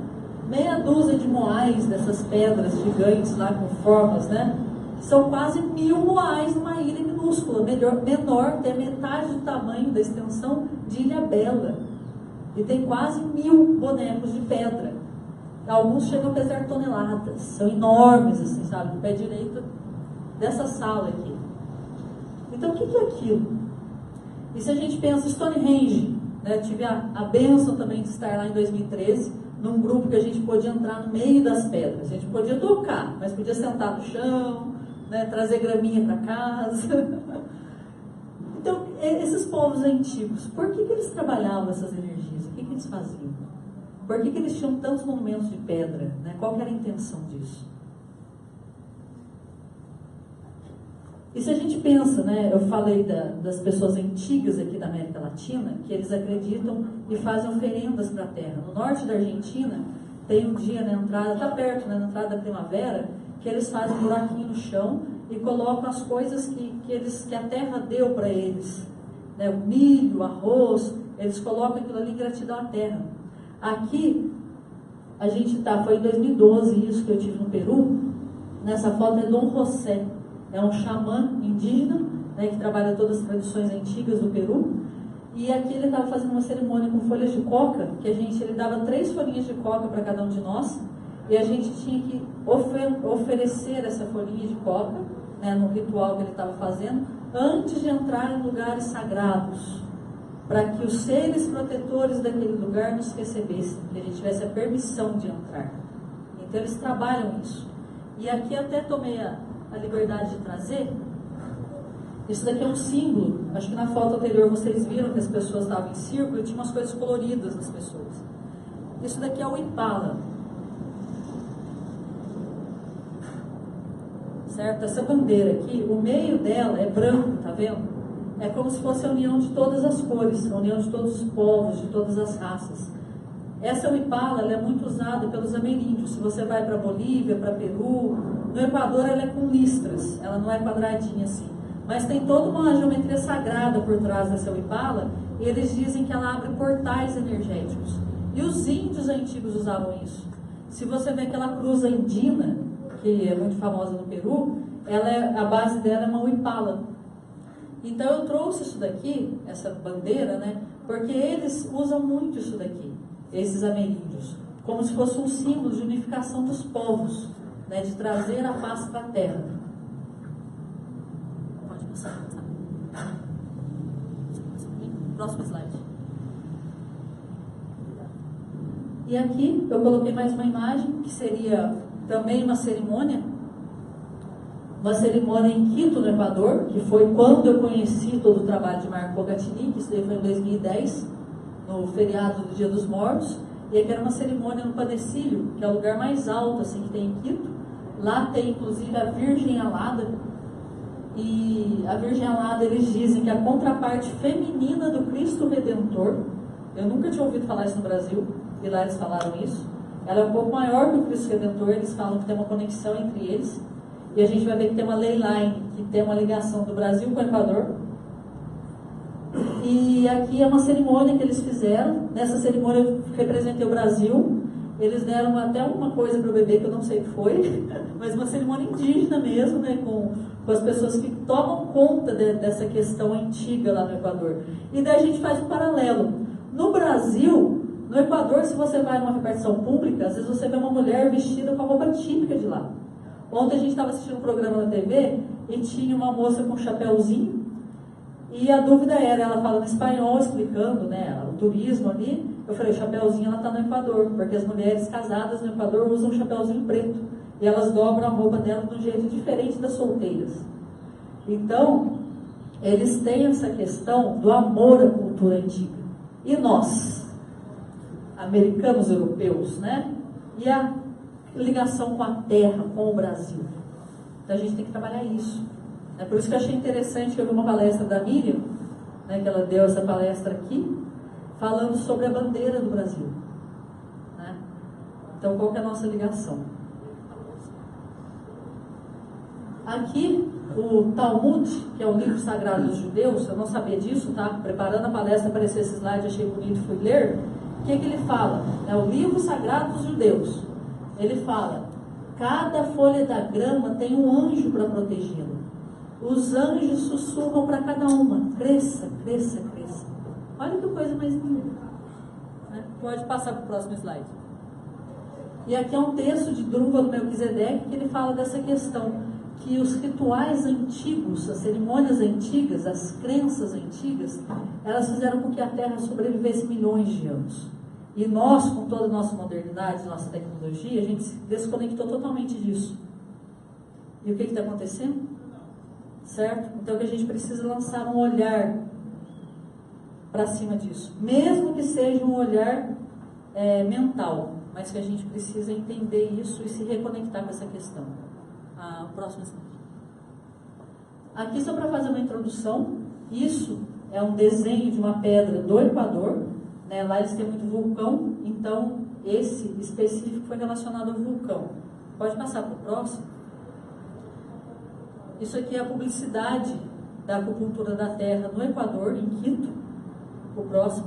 meia dúzia de moais dessas pedras gigantes lá com formas, né? São quase 1000 moais numa ilha minúscula, menor, tem a metade do tamanho da extensão de Ilhabela. E tem quase 1000 bonecos de pedra. Alguns chegam a pesar toneladas, são enormes, assim, sabe? Do pé direito dessa sala aqui. Então, o que é aquilo? E se a gente pensa Stonehenge, né? Eu tive a bênção também de estar lá em 2013, num grupo que a gente podia entrar no meio das pedras. A gente podia tocar, mas podia sentar no chão, né, trazer graminha para casa. Então, esses povos antigos, por que eles trabalhavam essas energias? O que eles faziam? Por que eles tinham tantos monumentos de pedra? Né? Qual que era a intenção disso? E se a gente pensa, né, eu falei das pessoas antigas aqui da América Latina, que eles acreditam e fazem oferendas para a terra. No norte da Argentina, tem um dia na entrada, está perto, né, na entrada da primavera, que eles fazem um buraquinho no chão e colocam as coisas que a terra deu para eles. Né, o milho, o arroz, eles colocam aquilo ali em gratidão à terra. Aqui, a gente foi em 2012, isso que eu tive no Peru. Nessa foto é Dom José. É um xamã indígena, né, que trabalha todas as tradições antigas do Peru. E aqui ele estava fazendo uma cerimônia com folhas de coca, que ele dava 3 folhinhas de coca para cada um de nós, e a gente tinha que oferecer essa folhinha de coca, né, no ritual que ele estava fazendo, antes de entrar em lugares sagrados, para que os seres protetores daquele lugar nos recebessem, que a gente tivesse a permissão de entrar. Então eles trabalham isso. E aqui até tomei a liberdade de trazer. Isso daqui é um símbolo. Acho que na foto anterior vocês viram que as pessoas estavam em círculo e tinha umas coisas coloridas nas pessoas. Isso daqui é o Impala. Certo? Essa bandeira aqui, o meio dela é branco, tá vendo? É como se fosse a união de todas as cores, a união de todos os povos, de todas as raças. Essa Huipala, ela é muito usada pelos ameríndios. Se você vai para Bolívia, para Peru, no Equador ela é com listras, ela não é quadradinha assim. Mas tem toda uma geometria sagrada por trás dessa Huipala, e eles dizem que ela abre portais energéticos. E os índios antigos usavam isso. Se você vê aquela cruz andina, que é muito famosa no Peru, a base dela é uma Huipala. Então eu trouxe isso daqui, essa bandeira, né, porque eles usam muito isso daqui, esses ameríndios, como se fosse um símbolo de unificação dos povos, né, de trazer a paz para a terra. Pode passar. Próximo slide. E aqui eu coloquei mais uma imagem, que seria também uma cerimônia em Quito, no Equador, que foi quando eu conheci todo o trabalho de Marco Bogatini, que isso daí foi em 2010, no feriado do Dia dos Mortos, e aqui era uma cerimônia no Padecílio, que é o lugar mais alto assim, que tem em Quito. Lá tem inclusive a Virgem Alada, e a Virgem Alada, eles dizem que é a contraparte feminina do Cristo Redentor. Eu nunca tinha ouvido falar isso no Brasil, e lá eles falaram isso. Ela é um pouco maior que o Cristo Redentor, eles falam que tem uma conexão entre eles. E a gente vai ver que tem uma ley line, que tem uma ligação do Brasil com o Equador. E aqui é uma cerimônia que eles fizeram. Nessa cerimônia eu representei o Brasil. Eles deram até uma coisa para o bebê que eu não sei o que foi, mas uma cerimônia indígena mesmo, né, com as pessoas que tomam conta dessa questão antiga lá no Equador. E daí a gente faz um paralelo. No Brasil, no Equador, se você vai numa repartição pública, às vezes você vê uma mulher vestida com a roupa típica de lá. Ontem a gente estava assistindo um programa na TV e tinha uma moça com um chapéuzinho E a dúvida era, ela falando espanhol, explicando, né, o turismo ali. Eu falei, o chapéuzinho, ela está no Equador, porque as mulheres casadas no Equador usam um chapéuzinho preto. E elas dobram a roupa dela de um jeito diferente das solteiras. Então, eles têm essa questão do amor à cultura antiga. E nós, americanos, europeus, né? E a ligação com a terra, com o Brasil. Então, a gente tem que trabalhar isso. É por isso que eu achei interessante que eu vi uma palestra da Miriam, né, que ela deu essa palestra aqui, falando sobre a bandeira do Brasil. Né? Então, qual que é a nossa ligação? Aqui, o Talmud, que é o livro sagrado dos judeus, eu não sabia disso, tá? Preparando a palestra, apareceu esse slide, achei bonito, fui ler. O que ele fala? É o livro sagrado dos judeus. Ele fala, cada folha da grama tem um anjo para protegê-lo. Os anjos sussurram para cada uma, cresça, cresça, cresça. Olha que coisa mais linda. Né? Pode passar para o próximo slide. E aqui é um texto de Drúbalo Melquisedeque que ele fala dessa questão, que os rituais antigos, as cerimônias antigas, as crenças antigas, elas fizeram com que a Terra sobrevivesse milhões de anos. E nós, com toda a nossa modernidade, nossa tecnologia, a gente se desconectou totalmente disso. E o que está acontecendo? Certo? Então que a gente precisa lançar um olhar para cima disso. Mesmo que seja um olhar mental, mas que a gente precisa entender isso e se reconectar com essa questão. O próximo slide. Aqui só para fazer uma introdução, isso é um desenho de uma pedra do Equador, né? Lá eles têm muito vulcão, então esse específico foi relacionado ao vulcão. Pode passar para o próximo. Isso aqui é a publicidade da acupuntura da terra no Equador, em Quito. O próximo.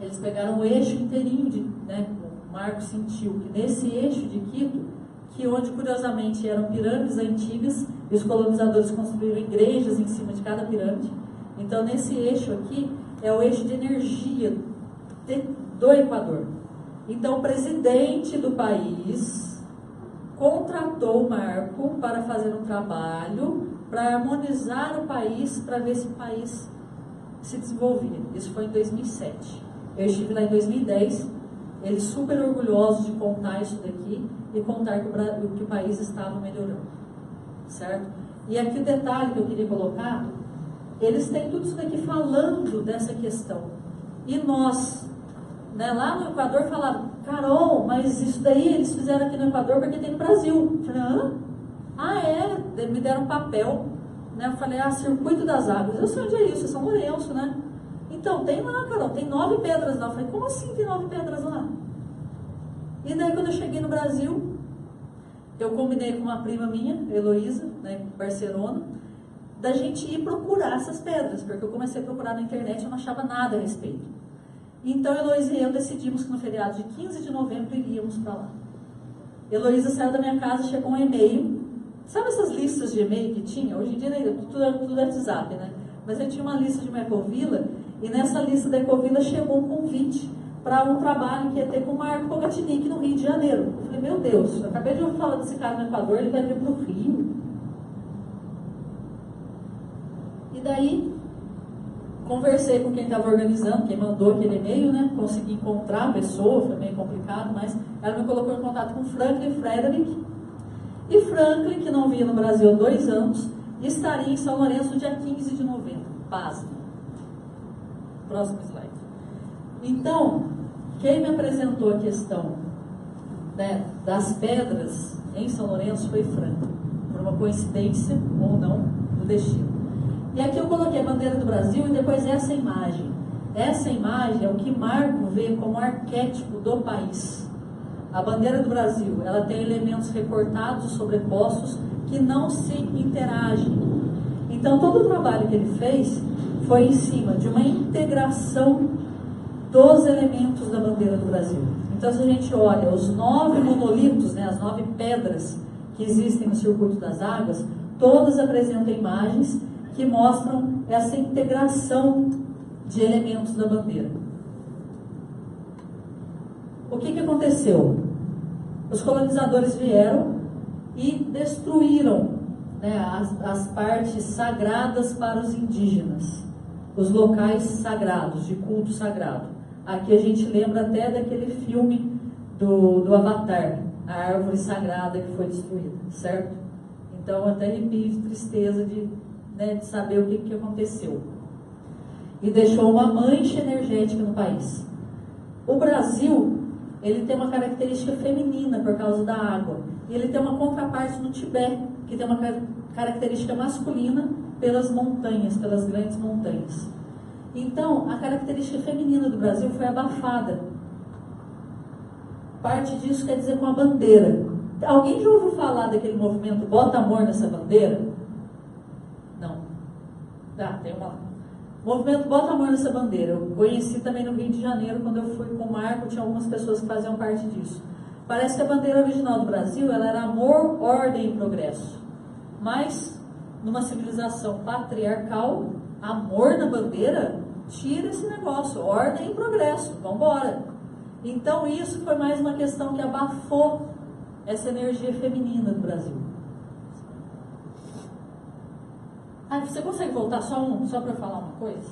Eles pegaram o eixo inteirinho, né? O Marco sentiu que nesse eixo de Quito, que onde curiosamente eram pirâmides antigas, e os colonizadores construíram igrejas em cima de cada pirâmide. Então nesse eixo aqui é o eixo de energia do Equador. Então o presidente do país contratou o Marco para fazer um trabalho para harmonizar o país, para ver se o país se desenvolvia. Isso foi em 2007. Eu estive lá em 2010, eles super orgulhosos de contar isso daqui e contar que o país estava melhorando, certo? E aqui o detalhe que eu queria colocar, eles têm tudo isso daqui falando dessa questão. E nós, né, lá no Equador falaram, Carol, mas isso daí eles fizeram aqui no Equador porque tem no Brasil. Eu falei, hã? Ah, é? Me deram um papel, né? Eu falei, Circuito das Águas. Eu sei onde é isso, é São Lourenço, né? Então, tem lá, Carol, tem 9 pedras lá. Eu falei, como assim tem 9 pedras lá? E daí, quando eu cheguei no Brasil, eu combinei com uma prima minha, Heloísa, né, parceirona, da gente ir procurar essas pedras, porque eu comecei a procurar na internet e eu não achava nada a respeito. Então, Heloísa e eu decidimos que no feriado de 15 de novembro iríamos para lá. Heloísa saiu da minha casa, chegou um e-mail. Sabe essas listas de e-mail que tinha? Hoje em dia tudo é WhatsApp, né? Mas eu tinha uma lista de uma Ecovila, e nessa lista da Ecovila chegou um convite para um trabalho que ia ter com o Marco Pogatinic no Rio de Janeiro. Eu falei, meu Deus, eu acabei de ouvir falar desse cara no Equador, ele vai vir para o Rio. E daí, conversei com quem estava organizando, quem mandou aquele e-mail, né? Consegui encontrar a pessoa, foi meio complicado, mas ela me colocou em contato com Franklin Frederick. E Franklin, que não via no Brasil há 2 anos, estaria em São Lourenço no dia 15 de novembro. Pasme. Próximo slide. Então, quem me apresentou a questão, né, das pedras em São Lourenço foi Franklin, por uma coincidência ou não do destino. E aqui eu coloquei a bandeira do Brasil e depois essa imagem. Essa imagem é o que Marco vê como arquétipo do país. A bandeira do Brasil, ela tem elementos recortados, sobrepostos, que não se interagem. Então, todo o trabalho que ele fez foi em cima de uma integração dos elementos da bandeira do Brasil. Então, se a gente olha os 9 monolitos, né, as 9 pedras que existem no Circuito das Águas, todas apresentam imagens que mostram essa integração de elementos da bandeira. O que aconteceu? Os colonizadores vieram e destruíram né, as partes sagradas para os indígenas, os locais sagrados, de culto sagrado. Aqui a gente lembra até daquele filme do Avatar, a árvore sagrada que foi destruída, certo? Então até arrepio de tristeza de saber o que aconteceu. E deixou uma mancha energética no país. O Brasil, ele tem uma característica feminina por causa da água. E ele tem uma contraparte no Tibete, que tem uma característica masculina pelas montanhas, pelas grandes montanhas. Então, a característica feminina do Brasil foi abafada. Parte disso quer dizer com a bandeira. Alguém já ouviu falar daquele movimento Bota Amor Nessa Bandeira? Não. Tem uma. Movimento Bota Amor Nessa Bandeira. Eu conheci também no Rio de Janeiro, quando eu fui com o Marco, tinha algumas pessoas que faziam parte disso. Parece que a bandeira original do Brasil, ela era amor, ordem e progresso. Mas, numa civilização patriarcal, amor na bandeira, tira esse negócio, ordem e progresso, vamos embora. Então isso foi mais uma questão que abafou essa energia feminina do Brasil. Você consegue voltar só para falar uma coisa?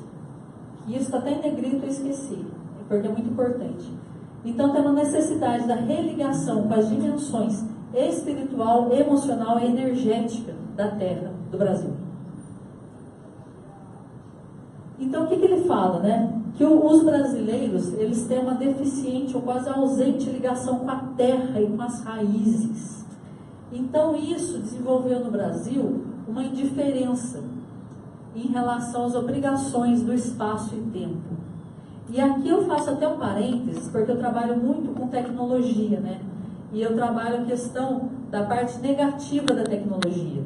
Isso está até em negrito, eu esqueci, porque é muito importante. Então tem uma necessidade da religação com as dimensões espiritual, emocional e energética da Terra, do Brasil. Então o que ele fala, né? Que os brasileiros, eles têm uma deficiente ou quase ausente ligação com a terra e com as raízes. Então isso desenvolveu no Brasil uma indiferença em relação às obrigações do espaço e tempo. E aqui eu faço até um parênteses, porque eu trabalho muito com tecnologia, né? E eu trabalho a questão da parte negativa da tecnologia.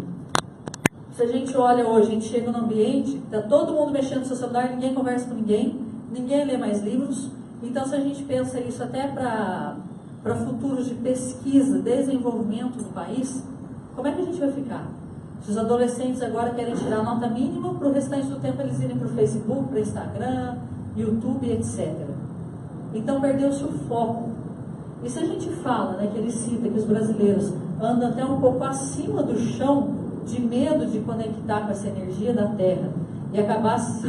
Se a gente olha hoje, a gente chega no ambiente, está todo mundo mexendo no seu celular, ninguém conversa com ninguém lê mais livros. Então, se a gente pensa isso até para futuros de pesquisa, desenvolvimento do país, como é que a gente vai ficar? Se os adolescentes agora querem tirar nota mínima, para o restante do tempo eles irem para o Facebook, para o Instagram, YouTube, etc. Então, perdeu-se o foco. E se a gente fala, né, que ele cita que os brasileiros andam até um pouco acima do chão, de medo de conectar com essa energia da Terra e acabar se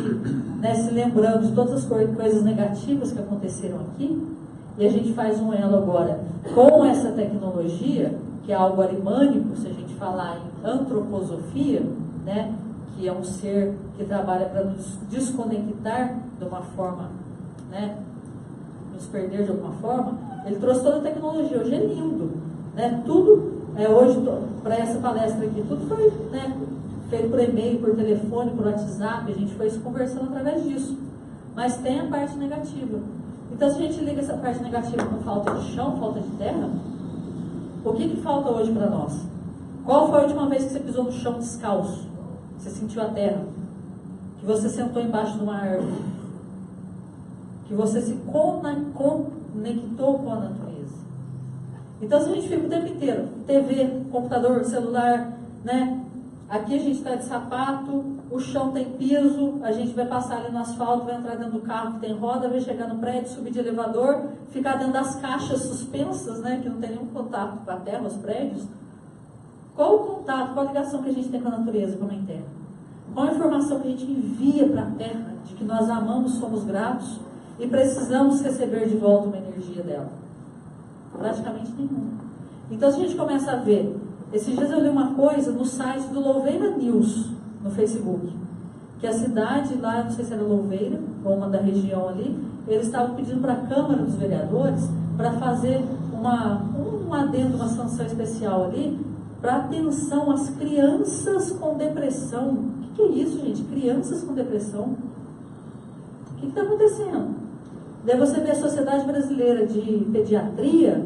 lembrando de todas as coisas negativas que aconteceram aqui, e a gente faz um elo agora com essa tecnologia, que é algo arimânico, se a gente falar em antroposofia, né, que é um ser que trabalha para nos desconectar de uma forma, né, nos perder de alguma forma. Ele trouxe toda a tecnologia, hoje é lindo, né, tudo. Hoje, para essa palestra aqui, tudo foi, né, feito por e-mail, por telefone, por WhatsApp, a gente foi se conversando através disso. Mas tem a parte negativa. Então, se a gente liga essa parte negativa com falta de chão, falta de terra, o que falta hoje para nós? Qual foi a última vez que você pisou no chão descalço? Você sentiu a terra? Que você sentou embaixo de uma árvore? Que você se conectou com a natureza? Então, se a gente fica o tempo inteiro, TV, computador, celular, né? Aqui a gente está de sapato, o chão tem piso, a gente vai passar ali no asfalto, vai entrar dentro do carro que tem roda, vai chegar no prédio, subir de elevador, ficar dentro das caixas suspensas, né? Que não tem nenhum contato com a terra, os prédios. Qual o contato, qual a ligação que a gente tem com a natureza, com a Mãe Terra? Qual a informação que a gente envia para a Terra, de que nós amamos, somos gratos e precisamos receber de volta uma energia dela? Praticamente nenhuma. Então, se a gente começa a ver, esses dias eu li uma coisa no site do Louveira News, no Facebook, que a cidade lá, não sei se era Louveira, ou uma da região ali, eles estavam pedindo para a Câmara dos Vereadores para fazer um adendo, uma sanção especial ali, para atenção às crianças com depressão. O que é isso, gente? Crianças com depressão? O que está acontecendo? Daí você vê a Sociedade Brasileira de Pediatria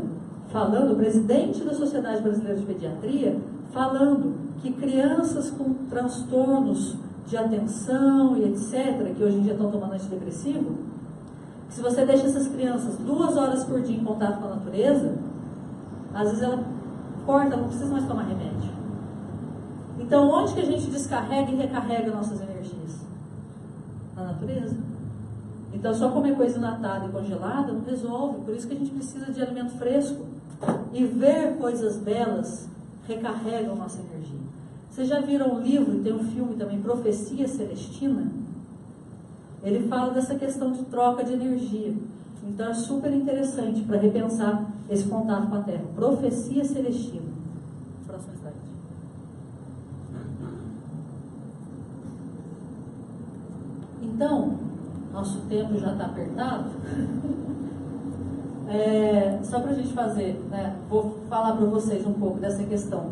falando, o presidente da Sociedade Brasileira de Pediatria falando que crianças com transtornos de atenção e etc., que hoje em dia estão tomando antidepressivo, se você deixa essas crianças 2 horas por dia em contato com a natureza, às vezes ela corta, não precisa mais tomar remédio. Então, onde que a gente descarrega e recarrega nossas energias? Na natureza. Então, só comer coisa enlatada e congelada não resolve. Por isso que a gente precisa de alimento fresco. E ver coisas belas recarregam nossa energia. Vocês já viram um livro, tem um filme também, Profecia Celestina? Ele fala dessa questão de troca de energia. Então é super interessante para repensar esse contato com a Terra. Profecia Celestina. Próximo slide. Então, nosso tempo já está apertado. Só para a gente fazer, né, vou falar para vocês um pouco dessa questão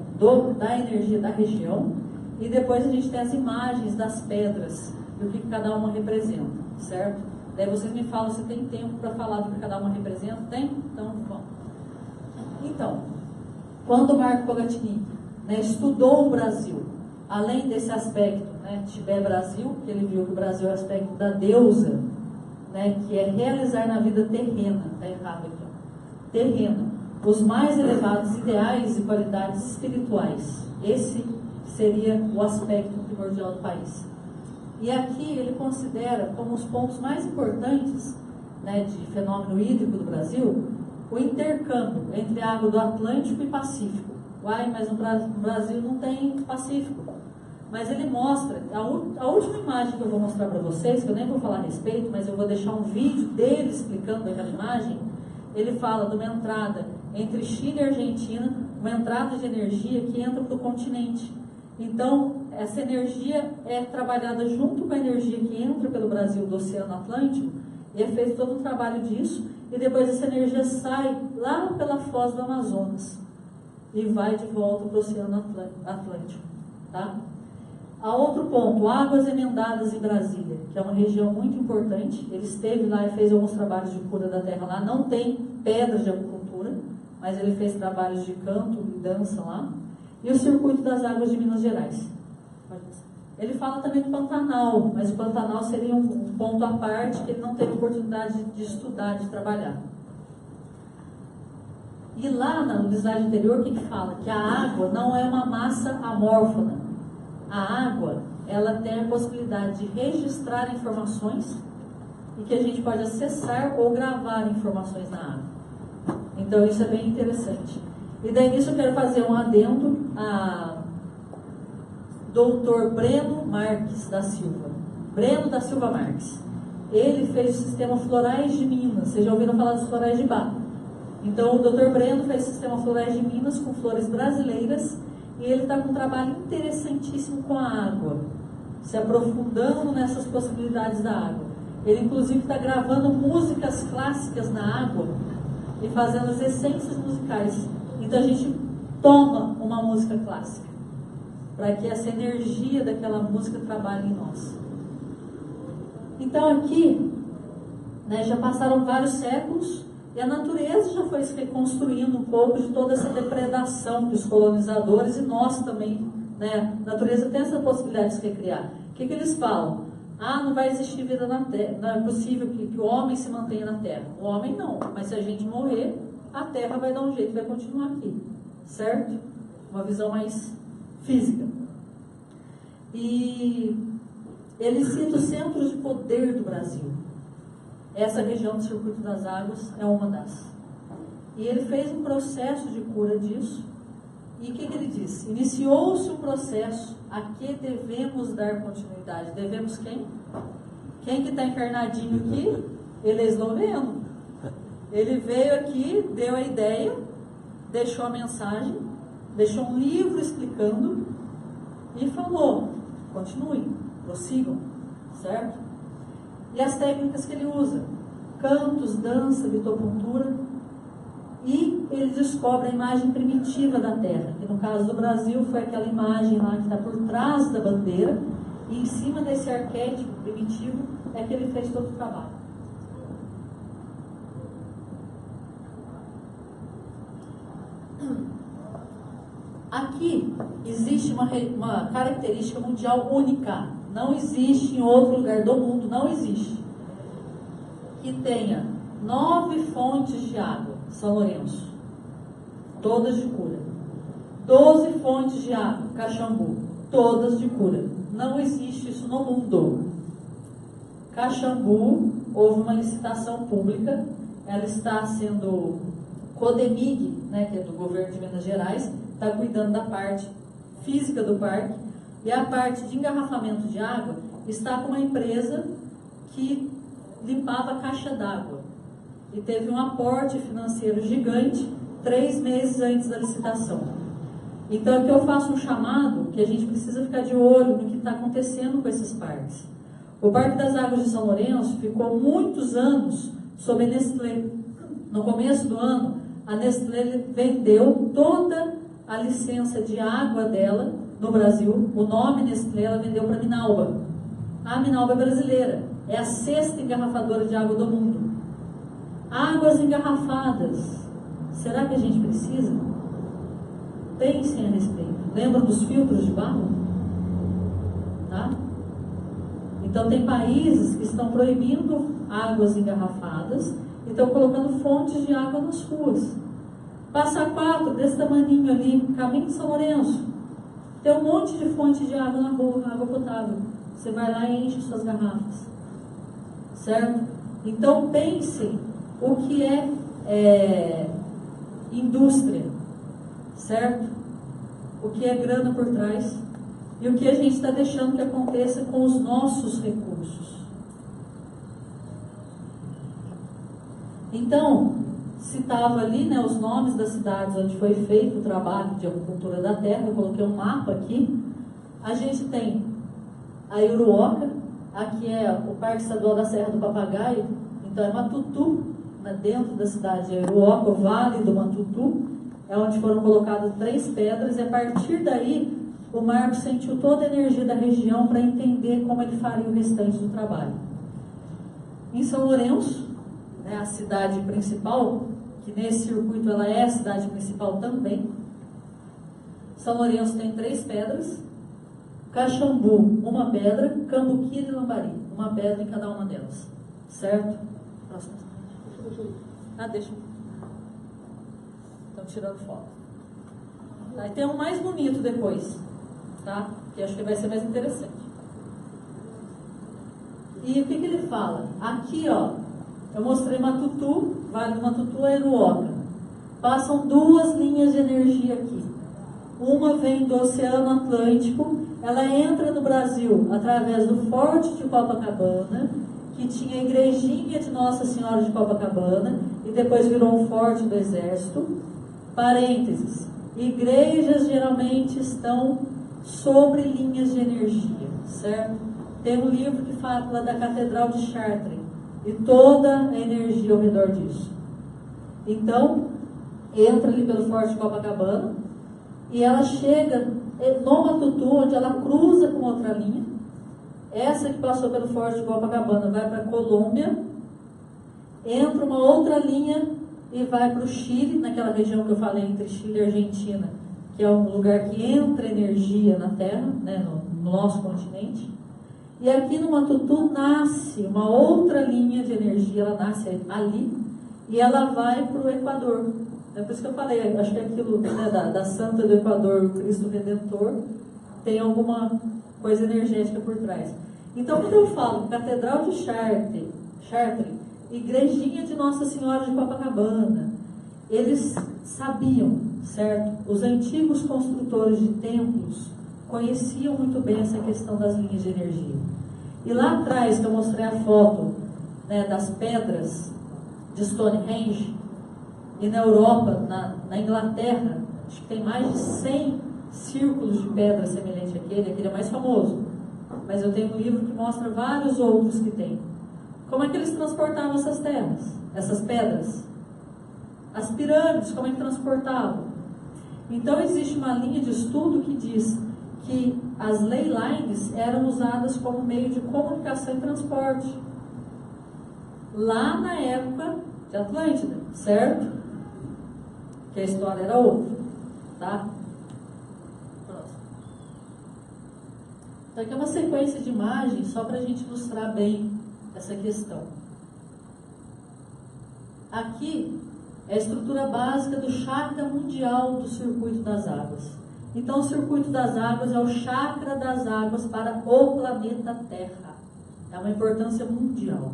da energia da região, e depois a gente tem as imagens das pedras e o que cada uma representa, certo? Daí vocês me falam se tem tempo para falar do que cada uma representa. Tem? Então, vamos. Então, quando o Marco Pogatini, né, estudou o Brasil, além desse aspecto, né, Tibé-Brasil, que ele viu que o Brasil é o aspecto da deusa, né, que é realizar na vida terrena, está errado aqui, ó, terrena, os mais elevados ideais e qualidades espirituais. Esse seria o aspecto primordial do país. E aqui ele considera como os pontos mais importantes, né, de fenômeno hídrico do Brasil, o intercâmbio entre a água do Atlântico e Pacífico. Uai, mas no Brasil não tem Pacífico. Mas ele mostra, a última imagem que eu vou mostrar para vocês, que eu nem vou falar a respeito, mas eu vou deixar um vídeo dele explicando aquela imagem. Ele fala de uma entrada entre Chile e Argentina, uma entrada de energia que entra para o continente. Então, essa energia é trabalhada junto com a energia que entra pelo Brasil do Oceano Atlântico, e é feito todo o trabalho disso, e depois essa energia sai lá pela foz do Amazonas e vai de volta para o Oceano Atlântico. Tá? A outro ponto, Águas Emendadas em Brasília, que é uma região muito importante. Ele esteve lá e fez alguns trabalhos de cura da terra lá. Não tem pedras de acupuntura, mas ele fez trabalhos de canto e dança lá. E o Circuito das Águas de Minas Gerais. Ele fala também do Pantanal, mas o Pantanal seria um ponto à parte que ele não teve oportunidade de estudar, de trabalhar. E lá no slide anterior, o que fala? Que a água não é uma massa amórfona. A água, ela tem a possibilidade de registrar informações e que a gente pode acessar ou gravar informações na água. Então, isso é bem interessante. E daí nisso eu quero fazer um adendo a Dr. Breno Marques da Silva. Breno da Silva Marques. Ele fez o sistema Florais de Minas. Vocês já ouviram falar dos Florais de Bach? Então, o Dr. Breno fez o sistema Florais de Minas com flores brasileiras. E ele está com um trabalho interessantíssimo com a água, se aprofundando nessas possibilidades da água. Ele, inclusive, está gravando músicas clássicas na água e fazendo as essências musicais. Então, a gente toma uma música clássica para que essa energia daquela música trabalhe em nós. Então, aqui, né, já passaram vários séculos. E a natureza já foi se reconstruindo um pouco de toda essa depredação dos colonizadores e nós também, né? A natureza tem essa possibilidade de se recriar. O que eles falam? Ah, não vai existir vida na Terra, não é possível que o homem se mantenha na Terra. O homem não, mas se a gente morrer, a Terra vai dar um jeito, vai continuar aqui, certo? Uma visão mais física. E ele cita os centros de poder do Brasil. Essa região do Circuito das Águas é uma das. E ele fez um processo de cura disso. E o que ele disse? Iniciou-se um processo a que devemos dar continuidade. Devemos quem? Quem que está encarnadinho aqui? Ele é esloveno. Ele veio aqui, deu a ideia, deixou a mensagem, deixou um livro explicando e falou, continuem, prossigam, certo? E as técnicas que ele usa, cantos, dança, litopuntura, e ele descobre a imagem primitiva da Terra, que no caso do Brasil foi aquela imagem lá que está por trás da bandeira, e em cima desse arquétipo primitivo é que ele fez todo o trabalho. Aqui existe uma característica mundial única. Não existe em outro lugar do mundo, não existe, que tenha 9 fontes de água, São Lourenço, todas de cura. 12 fontes de água, Caxambu, todas de cura. Não existe isso no mundo. Caxambu, houve uma licitação pública, ela está sendo, Codemig, né, que é do governo de Minas Gerais, está cuidando da parte física do parque, e a parte de engarrafamento de água está com uma empresa que limpava a caixa d'água. E teve um aporte financeiro gigante 3 meses antes da licitação. Então aqui eu faço um chamado que a gente precisa ficar de olho no que está acontecendo com esses parques. O Parque das Águas de São Lourenço ficou muitos anos sob a Nestlé. No começo do ano, a Nestlé vendeu toda a licença de água dela no Brasil. O nome Nestlé ela vendeu para a Minalba. A Minalba é brasileira, é a 6ª engarrafadora de água do mundo. Águas engarrafadas, será que a gente precisa? Pensem a respeito. Lembram dos filtros de barro? Tá? Então tem países que estão proibindo águas engarrafadas e estão colocando fontes de água nas ruas. Passa 4 desse tamaninho ali, caminho de São Lourenço. Tem um monte de fonte de água na rua, água potável. Você vai lá e enche suas garrafas. Certo? Então pensem o que é indústria. Certo? O que é grana por trás e o que a gente está deixando que aconteça com os nossos recursos. Então, citava ali, né, os nomes das cidades onde foi feito o trabalho de acupuntura da terra. Eu coloquei um mapa aqui. A gente tem a Iuruoca, aqui é o Parque Estadual da Serra do Papagaio, então é Matutu, né, dentro da cidade de Iuruoca, o Vale do Matutu, é onde foram colocadas 3 pedras, e a partir daí o Marcos sentiu toda a energia da região para entender como ele faria o restante do trabalho. Em São Lourenço, né, a cidade principal, que nesse circuito ela é a cidade principal também. São Lourenço tem 3 pedras, Caxambu, 1 pedra, Cambuquira e Lambari, 1 pedra em cada uma delas. Certo? Próximo. Deixa. Estão tirando foto. Tá, e tem um mais bonito depois, tá? Que acho que vai ser mais interessante. E o que ele fala? Aqui, ó, eu mostrei Matutu, Vale do Matutu e Iuruoca. Passam 2 linhas de energia aqui. Uma vem do Oceano Atlântico, ela entra no Brasil através do Forte de Copacabana, que tinha a igrejinha de Nossa Senhora de Copacabana, e depois virou um forte do Exército. Parênteses, igrejas geralmente estão sobre linhas de energia, certo? Tem um livro que fala da Catedral de Chartres e toda a energia ao redor disso. Então, entra ali pelo Forte de Copacabana e ela chega no Matutu, onde ela cruza com outra linha. Essa que passou pelo Forte de Copacabana vai para a Colômbia, entra uma outra linha e vai para o Chile, naquela região que eu falei entre Chile e Argentina, que é um lugar que entra energia na Terra, né, no nosso continente. E aqui no Matutu nasce uma outra linha de energia, ela nasce ali e ela vai para o Equador. É por isso que eu falei, acho que aquilo, né, da Santa do Equador, o Cristo Redentor, tem alguma coisa energética por trás. Então, quando eu falo Catedral de Chartres, Igrejinha de Nossa Senhora de Copacabana, eles sabiam, certo? Os antigos construtores de templos conheciam muito bem essa questão das linhas de energia. E lá atrás, que eu mostrei a foto, né, das pedras de Stonehenge, e na Europa, na Inglaterra, acho que tem mais de 100 círculos de pedra semelhante àquele é mais famoso. Mas eu tenho um livro que mostra vários outros que tem. Como é que eles transportavam essas terras, essas pedras? As pirâmides, como é que transportavam? Então existe uma linha de estudo que diz que as ley lines eram usadas como meio de comunicação e transporte. Lá na época de Atlântida, certo? Que a história era outra, tá? Próximo. Então aqui é uma sequência de imagens só para a gente ilustrar bem essa questão. Aqui é a estrutura básica do chakra mundial do circuito das águas. Então o circuito das águas é o chakra das águas para o planeta Terra. É uma importância mundial.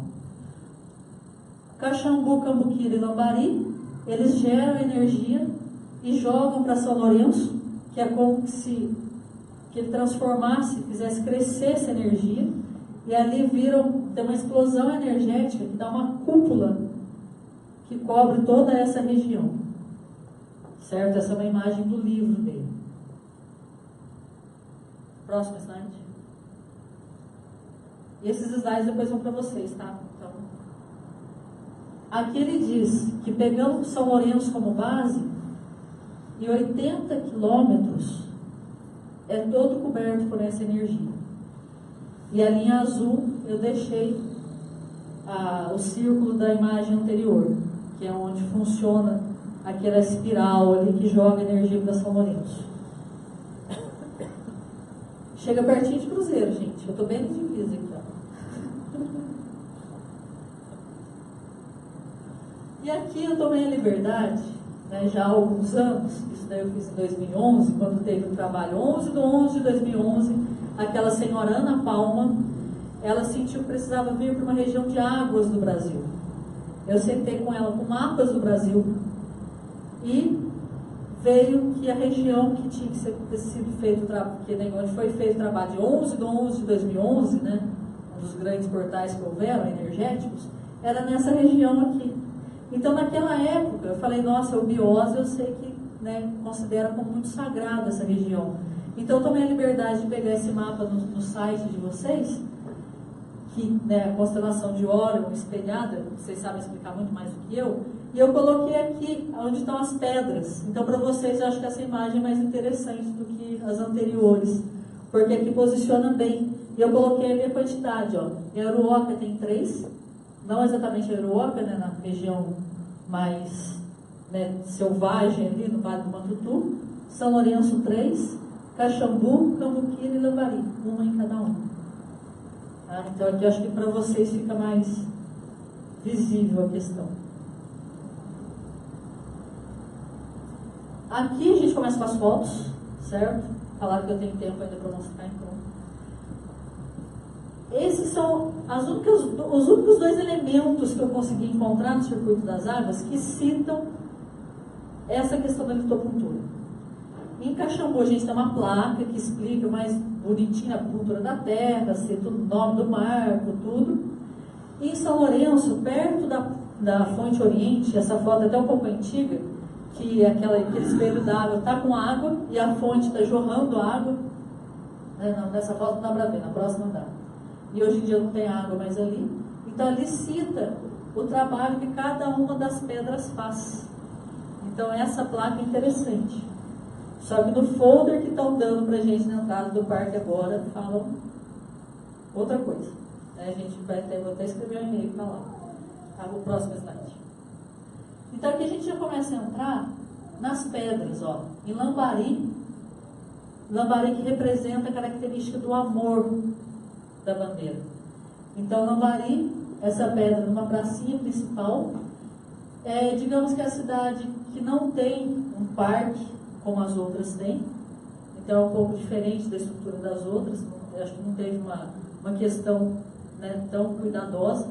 Caxambu, Cambuquira e Lambari, eles geram energia e jogam para São Lourenço, que é como se que ele transformasse, fizesse crescer essa energia, e ali tem uma explosão energética que dá uma cúpula que cobre toda essa região. Certo? Essa é uma imagem do livro dele. Próximo slide. E esses slides depois vão para vocês, tá? Então, aqui ele diz que pegando São Lourenço como base, e 80 quilômetros é todo coberto por essa energia. E a linha azul eu deixei o círculo da imagem anterior, que é onde funciona aquela espiral ali que joga energia para São Lourenço. Chega pertinho de Cruzeiro, gente. Eu estou bem no divisa aqui, ó. E aqui eu tomei a liberdade, né, já há alguns anos, isso daí eu fiz em 2011, quando teve o trabalho 11/11/2011, aquela senhora Ana Palma, ela sentiu que precisava vir para uma região de águas do Brasil. Eu sentei com ela com mapas do Brasil e veio que a região que tinha que ter sido feito, onde foi feito o trabalho de 11/11/2011, né, um dos grandes portais que houveram, energéticos, era nessa região aqui. Então, naquela época, eu falei, nossa, o Biose eu sei que, né, considera como muito sagrado essa região. Então, eu tomei a liberdade de pegar esse mapa no site de vocês, que, né, a constelação de Órion espelhada, vocês sabem explicar muito mais do que eu, e eu coloquei aqui onde estão as pedras. Então, para vocês, eu acho que essa imagem é mais interessante do que as anteriores, porque aqui posiciona bem. E eu coloquei ali a quantidade, ó. Em Aruoca tem 3, não exatamente Aruoca, né, na região mais, né, selvagem ali no Vale do Mantutu, São Lourenço 3, Caxambu, Cambuquira e Lambari, uma em cada um. Tá? Então aqui eu acho que para vocês fica mais visível a questão. Aqui a gente começa com as fotos, certo? Falar que eu tenho tempo ainda para mostrar, então. Esses são os únicos 2 elementos que eu consegui encontrar no circuito das águas que citam essa questão da litopuntura. Em Caxambu a gente tem uma placa que explica mais bonitinho a puntura da terra, cita o nome do marco, tudo. E em São Lourenço, perto da fonte Oriente, essa foto é até um pouco antiga, que aquele espelho d'água está com água e a fonte está jorrando água. Não, nessa foto não dá para ver, na próxima dá. E hoje em dia não tem água mais ali. Então ali cita o trabalho que cada uma das pedras faz. Então essa placa é interessante. Só que no folder que estão dando para a gente na entrada do parque agora, falam outra coisa. A gente vou até escrever um e-mail para lá. Tá? O próximo slide. Então aqui a gente já começa a entrar nas pedras, ó. Em Lambari que representa a característica do amor da bandeira. Então, Lambari, essa pedra numa pracinha principal, digamos que é a cidade que não tem um parque como as outras têm, então é um pouco diferente da estrutura das outras. Eu acho que não teve uma questão, né, tão cuidadosa.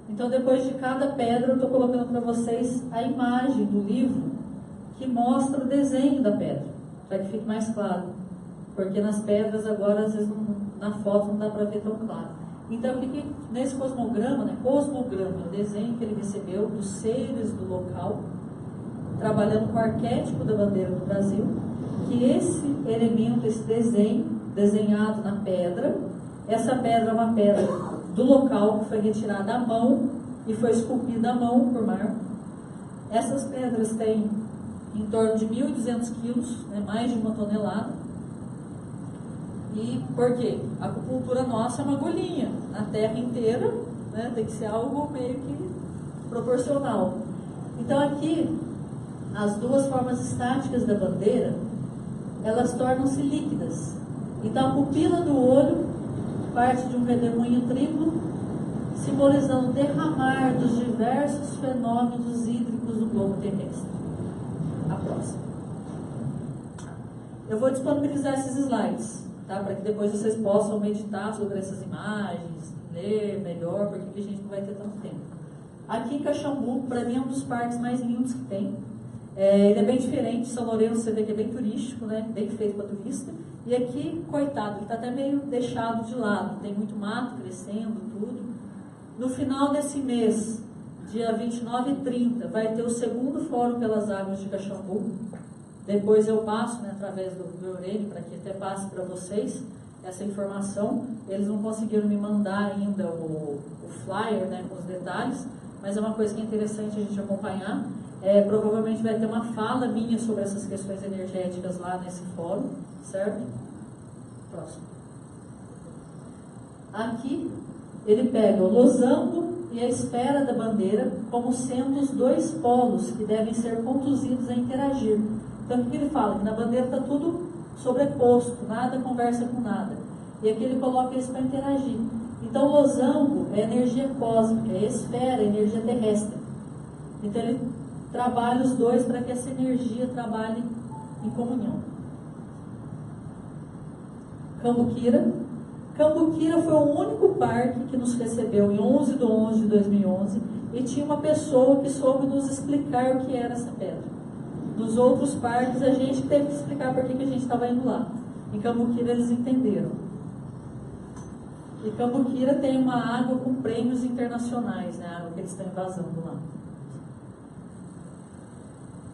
Então, depois de cada pedra, eu estou colocando para vocês a imagem do livro que mostra o desenho da pedra, para que fique mais claro. Porque nas pedras agora, às vezes, na foto não dá para ver tão claro. Então, aqui, nesse cosmograma, né, o desenho que ele recebeu dos seres do local, trabalhando com o arquétipo da bandeira do Brasil, que esse elemento, esse desenho, desenhado na pedra, essa pedra é uma pedra do local que foi retirada à mão e foi esculpida à mão por Marco. Essas pedras têm em torno de 1.200 quilos, né, mais de 1 tonelada. E por quê? A acupuntura nossa é uma agulhinha. Na terra inteira, né, tem que ser algo meio que proporcional. Então aqui, as 2 formas estáticas da bandeira, elas tornam-se líquidas. Então a pupila do olho parte de um redemoinho triplo, simbolizando o derramar dos diversos fenômenos hídricos do globo terrestre. A próxima. Eu vou disponibilizar esses slides, tá? Para que depois vocês possam meditar sobre essas imagens, ler melhor, porque a gente não vai ter tanto tempo. Aqui em Caxambu, para mim é um dos parques mais lindos que tem. Ele é bem diferente. São Lourenço, você vê que é bem turístico, né? Bem feito para turista. E aqui, coitado, ele está até meio deixado de lado. Tem muito mato crescendo, tudo. No final desse mês, dia 29 e 30, vai ter o segundo Fórum pelas Águas de Caxambu. Depois eu passo, né, através do Eurênio, para que até passe para vocês essa informação. Eles não conseguiram me mandar ainda o flyer, né, com os detalhes, mas é uma coisa que é interessante a gente acompanhar. Provavelmente vai ter uma fala minha sobre essas questões energéticas lá nesse fórum, certo? Próximo. Aqui ele pega o losango e a esfera da bandeira como sendo os dois polos que devem ser conduzidos a interagir. Então, o que ele fala? Que na bandeira está tudo sobreposto, nada conversa com nada. E aqui ele coloca isso para interagir. Então, o losango é energia cósmica, é esfera, é energia terrestre. Então, ele trabalha os dois para que essa energia trabalhe em comunhão. Cambuquira. Cambuquira foi o único parque que nos recebeu em 11/11/2011 e tinha uma pessoa que soube nos explicar o que era essa pedra. Nos outros parques, a gente teve que explicar por que a gente estava indo lá. Em Cambuquira, eles entenderam. E Cambuquira tem uma água com prêmios internacionais, né? A água que eles estão invasando lá.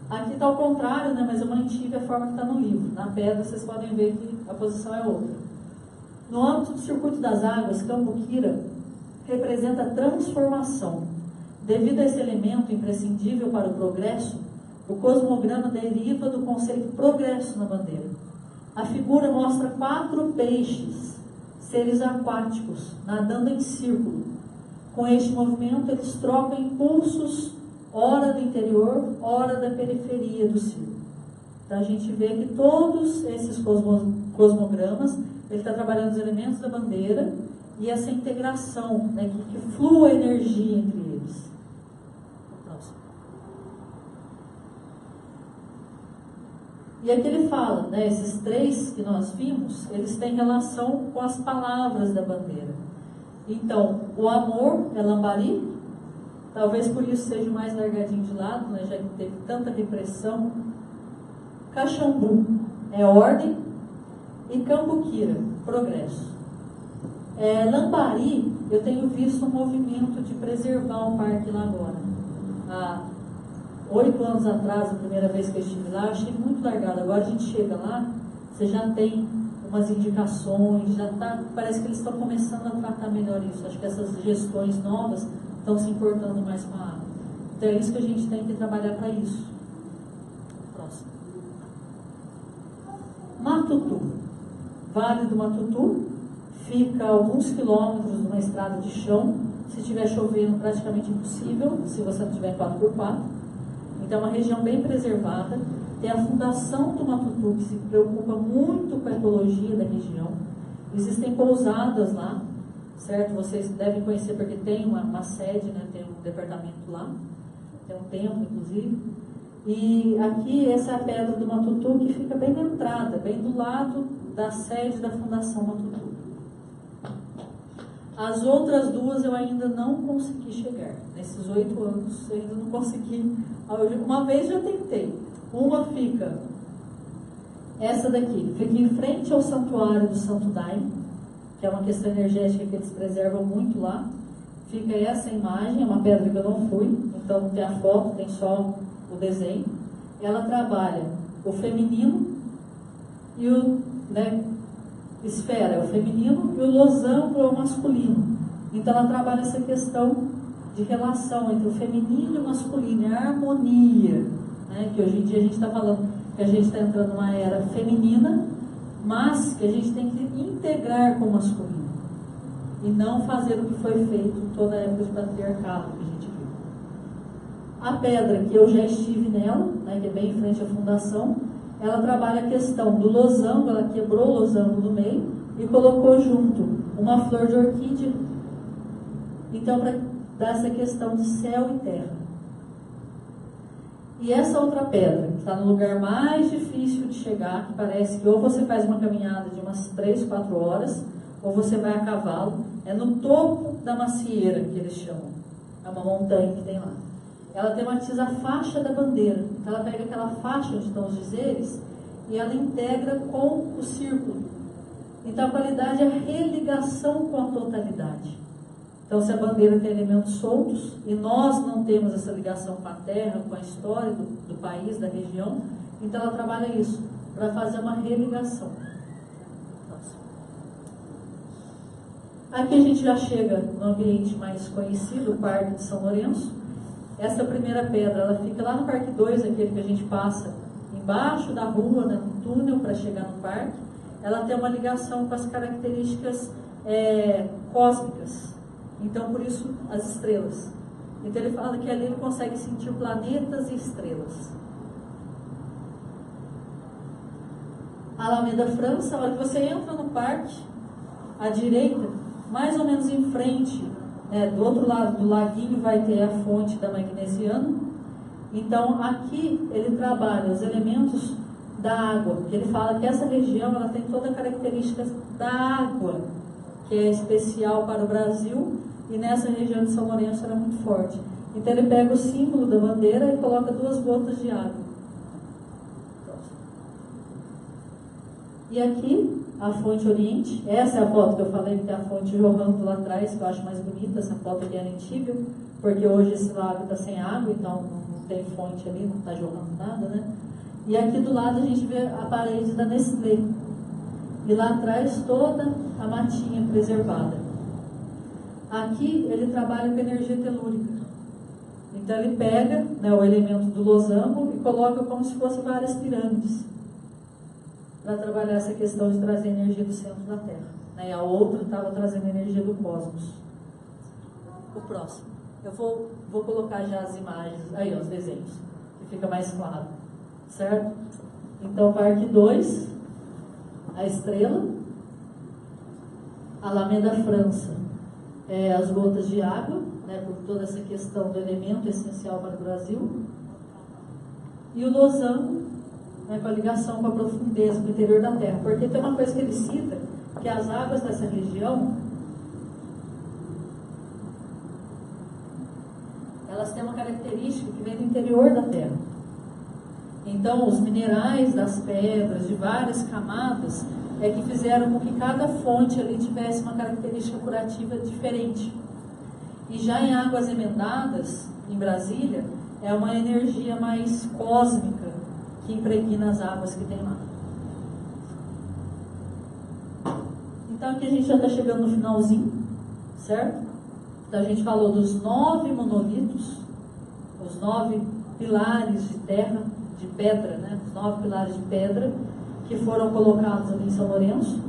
Aqui está ao contrário, né? Mas eu mantive a forma que está no livro. Na pedra, vocês podem ver que a posição é outra. No âmbito do circuito das águas, Cambuquira representa a transformação. Devido a esse elemento imprescindível para o progresso, o cosmograma deriva do conceito progresso na bandeira. A figura mostra 4 peixes, seres aquáticos, nadando em círculo. Com este movimento, eles trocam impulsos, ora do interior, ora da periferia do círculo. Então, a gente vê que todos esses cosmogramas, ele está trabalhando os elementos da bandeira e essa integração, né, que flua a energia entre eles. Próximo. E aqui ele fala, né, esses 3 que nós vimos, eles têm relação com as palavras da bandeira. Então, o amor é lambari, talvez por isso seja mais largadinho de lado, né, já que teve tanta repressão. Caxambu é ordem e Cambuquira, progresso. Lambari, eu tenho visto um movimento de preservar o parque lá agora. Há 8 anos atrás, a primeira vez que eu estive lá, eu achei muito largado. Agora a gente chega lá, você já tem umas indicações, parece que eles estão começando a tratar melhor isso. Acho que essas gestões novas estão se importando mais com a água. Então é isso que a gente tem que trabalhar para isso. Próximo. Matutu. Vale do Matutu fica a alguns quilômetros de uma estrada de chão. Se estiver chovendo, praticamente impossível, se você não tiver 4x4. Então é uma região bem preservada. Tem a Fundação do Matutu, que se preocupa muito com a ecologia da região. Existem pousadas lá, certo? Vocês devem conhecer porque tem uma sede, né? Tem um departamento lá, tem um templo, inclusive. E aqui, essa é a pedra do Matutu, que fica bem na entrada, bem do lado da sede da Fundação Matutu. As outras 2 eu ainda não consegui chegar. Nesses 8 anos eu ainda não consegui. Uma vez já tentei. Uma fica, essa daqui, fica em frente ao santuário do Santo Daime, que é uma questão energética que eles preservam muito lá. Fica essa imagem, é uma pedra que eu não fui, então tem a foto, tem só o desenho. Ela trabalha o feminino e o, né, esfera é o feminino e o losango é o masculino. Então ela trabalha essa questão de relação entre o feminino e o masculino, a harmonia, né, que hoje em dia a gente está falando que a gente está entrando numa era feminina, mas que a gente tem que integrar com o masculino e não fazer o que foi feito toda a época de patriarcado que a gente viu. A pedra, que eu já estive nela, né, que é bem em frente à fundação, ela trabalha a questão do losango. Ela quebrou o losango no meio e colocou junto uma flor de orquídea. Então, para dar essa questão de céu e terra. E essa outra pedra, que está no lugar mais difícil de chegar, que parece que ou você faz uma caminhada de umas 3, 4 horas, ou você vai a cavalo, é no topo da macieira, que eles chamam. É uma montanha que tem lá. ela tematiza a faixa da bandeira. Então ela pega aquela faixa onde estão os dizeres e ela integra com o círculo. Então a qualidade é a religação com a totalidade. Então se a bandeira tem elementos soltos e nós não temos essa ligação com a terra, com a história do país, da região, então ela trabalha isso, para fazer uma religação. Aqui a gente já chega no ambiente mais conhecido, o Parque de São Lourenço. Essa primeira pedra, ela fica lá no Parque 2, aquele que a gente passa embaixo da rua, né, no túnel para chegar no parque. Ela tem uma ligação com as características cósmicas. Então, por isso, as estrelas. Então, ele fala que ali ele consegue sentir planetas e estrelas. A Alameda França, a hora que você entra no parque, à direita, mais ou menos em frente, do outro lado do laguinho, vai ter a fonte da Magnesiana. Então, aqui ele trabalha os elementos da água, porque ele fala que essa região ela tem toda a característica da água, que é especial para o Brasil, e nessa região de São Lourenço era muito forte. Então ele pega o símbolo da bandeira e coloca 2 gotas de água. E aqui, a fonte Oriente, essa é a foto que eu falei, que tem a fonte jorrando lá atrás, que eu acho mais bonita, essa foto aqui era antiga, porque hoje esse lago está sem água, então não tem fonte ali, não está jorrando nada, né? E aqui do lado a gente vê a parede da Nestlé. E lá atrás toda a matinha preservada. Aqui ele trabalha com energia telúrica. Então ele pega, né, o elemento do losango e coloca como se fossem várias pirâmides. Para trabalhar essa questão de trazer energia do centro da Terra. Né? E a outra estava trazendo energia do cosmos. O próximo. Eu vou colocar já as imagens, aí ó, os desenhos, que fica mais claro. Certo? Então, Parque 2, a estrela, Alameda França, as gotas de água, né, por toda essa questão do elemento essencial para o Brasil, e o losango, né, com a ligação com a profundeza, com o interior da Terra. Porque tem uma coisa que ele cita, que as águas dessa região, elas têm uma característica que vem do interior da Terra. Então, os minerais das pedras, de várias camadas, que fizeram com que cada fonte ali tivesse uma característica curativa diferente. E já em águas emendadas, em Brasília, é uma energia mais cósmica que impregna as águas que tem lá. Então, aqui a gente já está chegando no finalzinho, certo? Então, a gente falou dos 9 monolitos, os 9 pilares de terra, de pedra, né? Os 9 pilares de pedra que foram colocados ali em São Lourenço.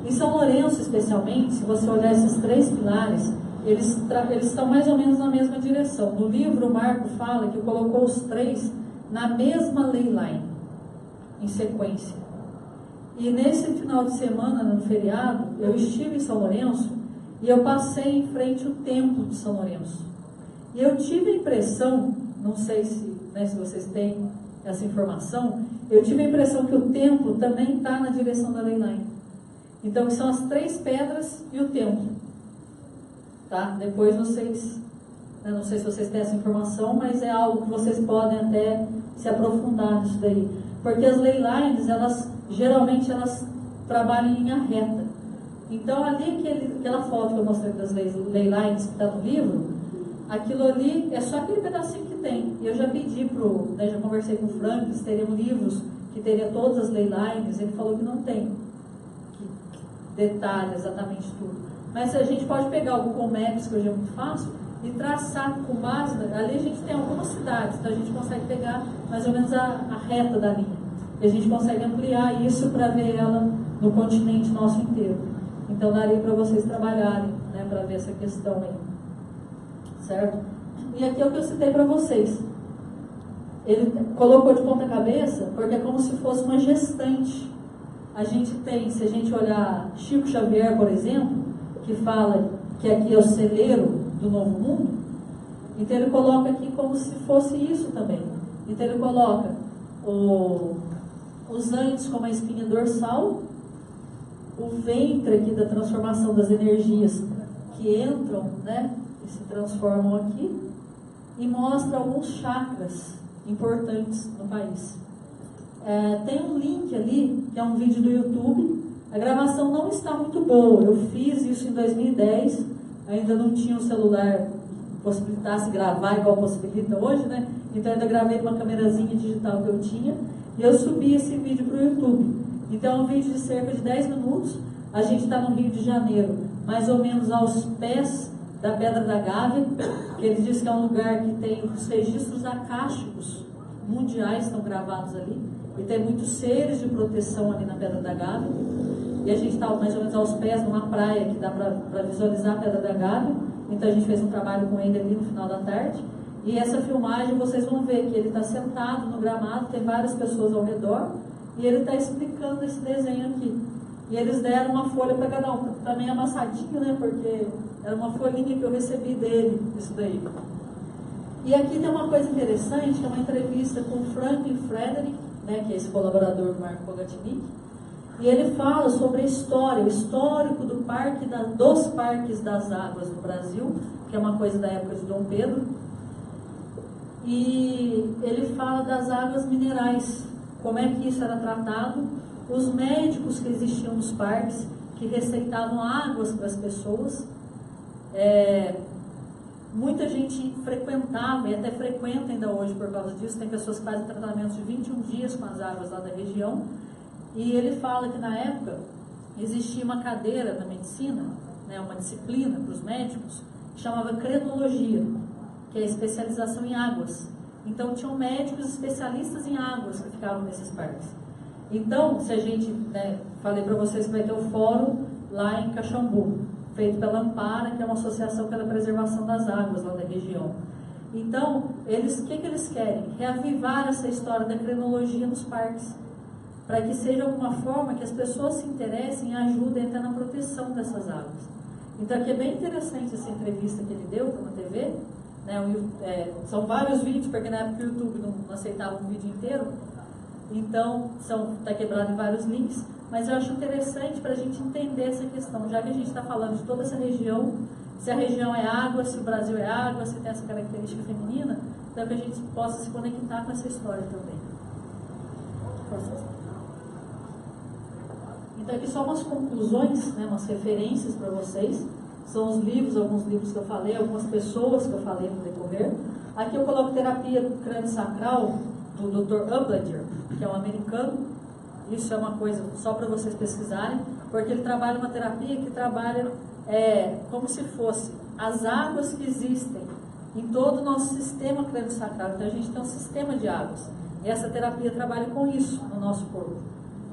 Em São Lourenço, especialmente, se você olhar esses 3 pilares, eles estão mais ou menos na mesma direção. No livro, o Marco fala que colocou os 3 na mesma ley line, em sequência. E nesse final de semana, no feriado, eu estive em São Lourenço e eu passei em frente ao templo de São Lourenço. E eu tive a impressão, não sei se vocês têm essa informação, eu tive a impressão que o templo também está na direção da ley line. Então, que são as 3 pedras e o templo. Tá? Depois não sei se vocês têm essa informação, mas é algo que vocês podem até se aprofundar nisso daí. Porque as ley lines, geralmente elas trabalham em linha reta. Então, ali aquela foto que eu mostrei das ley lines que está no livro, aquilo ali é só aquele pedacinho que tem. E eu já pedi já conversei com o Frank, eles teriam livros que teria todas as ley lines, ele falou que não tem, que detalha exatamente tudo. Mas a gente pode pegar o Google Maps, que hoje é muito fácil, e traçar com base, ali a gente tem algumas cidades, então a gente consegue pegar mais ou menos a reta da linha. E a gente consegue ampliar isso para ver ela no continente nosso inteiro. Então daria para vocês trabalharem, né, para ver essa questão aí. Certo? E aqui é o que eu citei para vocês. Ele colocou de ponta cabeça porque é como se fosse uma gestante. A gente tem, se a gente olhar Chico Xavier, por exemplo, que fala que aqui é o celeiro do novo mundo, então ele coloca aqui como se fosse isso também. Então ele coloca os antes como a espinha dorsal, o ventre aqui da transformação das energias que entram, né, e se transformam aqui, e mostra alguns chakras importantes no país. Tem um link ali, que é um vídeo do YouTube. A gravação não está muito boa. Eu fiz isso em 2010, ainda não tinha um celular que possibilitasse gravar igual possibilita hoje, né? Então ainda gravei com uma câmerazinha digital que eu tinha e eu subi esse vídeo para o YouTube. Então é um vídeo de cerca de 10 minutos. A gente está no Rio de Janeiro, mais ou menos aos pés da Pedra da Gávea, que ele diz que é um lugar que tem os registros acásticos mundiais estão gravados ali, e tem muitos seres de proteção ali na Pedra da Gávea, e a gente está mais ou menos aos pés de uma praia que dá para visualizar a Pedra da Gávea. Então a gente fez um trabalho com ele ali no final da tarde, e essa filmagem vocês vão ver que ele está sentado no gramado, tem várias pessoas ao redor, e ele está explicando esse desenho aqui. E eles deram uma folha para cada um, também amassadinho, né? Porque era uma folhinha que eu recebi dele, isso daí. E aqui tem uma coisa interessante, que é uma entrevista com o Franklin Frederick, né? Que é esse colaborador do Marco Bogatinic. E ele fala sobre a história, o histórico do dos parques das águas no Brasil, que é uma coisa da época de Dom Pedro. E ele fala das águas minerais, como é que isso era tratado. Os médicos que existiam nos parques, que receitavam águas para as pessoas, muita gente frequentava, e até frequenta ainda hoje por causa disso. Tem pessoas que fazem tratamentos de 21 dias com as águas lá da região. E ele fala que na época existia uma cadeira na medicina, né, uma disciplina para os médicos, que chamava crenologia, que é a especialização em águas. Então tinham médicos especialistas em águas que ficavam nesses parques. Então, se a gente, né, falei para vocês que vai ter o fórum lá em Caxambu, feito pela Ampara, que é uma associação pela preservação das águas lá da região. Então, o que eles querem? Reavivar essa história da crenologia nos parques, para que seja alguma forma que as pessoas se interessem e ajudem até na proteção dessas águas. Então, aqui é bem interessante essa entrevista que ele deu para uma TV, né, são vários vídeos, porque na época o YouTube não aceitava um vídeo inteiro. Então, está quebrado em vários links, mas eu acho interessante para a gente entender essa questão, já que a gente está falando de toda essa região, se a região é água, se o Brasil é água, se tem essa característica feminina, para que a gente possa se conectar com essa história também. Então, aqui só umas conclusões, né, umas referências para vocês. São os livros, alguns livros que eu falei, algumas pessoas que eu falei no decorrer. Aqui eu coloco terapia crânio-sacral, do Dr. Upledger, que é um americano. Isso é uma coisa só para vocês pesquisarem, porque ele trabalha uma terapia que trabalha como se fosse as águas que existem em todo o nosso sistema crânio-sacral. Então a gente tem um sistema de águas, e essa terapia trabalha com isso no nosso corpo.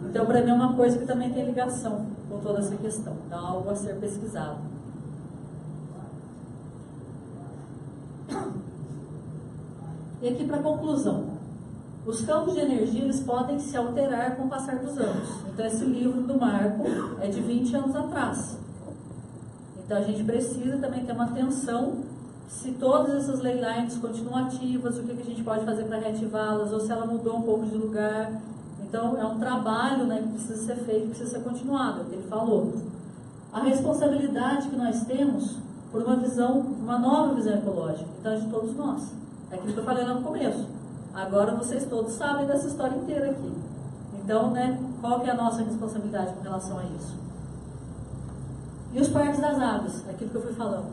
Então para mim é uma coisa que também tem ligação com toda essa questão, então algo a ser pesquisado. E aqui para conclusão. Os campos de energia, eles podem se alterar com o passar dos anos. Então, esse livro do Marco é de 20 anos atrás. Então, a gente precisa também ter uma atenção se todas essas ley lines continuam ativas, o que a gente pode fazer para reativá-las, ou se ela mudou um pouco de lugar. Então, é um trabalho, né, que precisa ser feito, precisa ser continuado, é o que ele falou. A responsabilidade que nós temos por uma nova visão ecológica, então é de todos nós. É aquilo que eu falei lá no começo. Agora vocês todos sabem dessa história inteira aqui. Então, né, qual que é a nossa responsabilidade com relação a isso? E os parques das águas, aquilo que eu fui falando.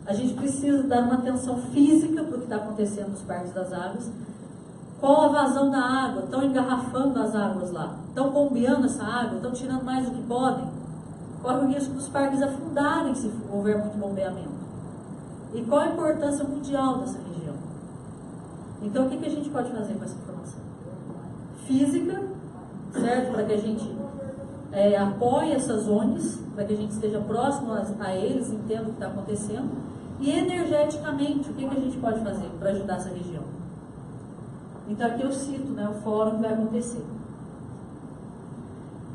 A gente precisa dar uma atenção física para o que está acontecendo nos parques das águas. Qual a vazão da água? Estão engarrafando as águas lá? Estão bombeando essa água? Estão tirando mais do que podem? Corre o risco dos parques afundarem se houver muito bombeamento. E qual a importância mundial dessa região? Então, o que a gente pode fazer com essa informação? Física, certo? Para que a gente apoie essas ONGs, para que a gente esteja próximo a eles, entenda o que está acontecendo. E energeticamente, o que a gente pode fazer para ajudar essa região? Então, aqui eu cito, né, o fórum que vai acontecer.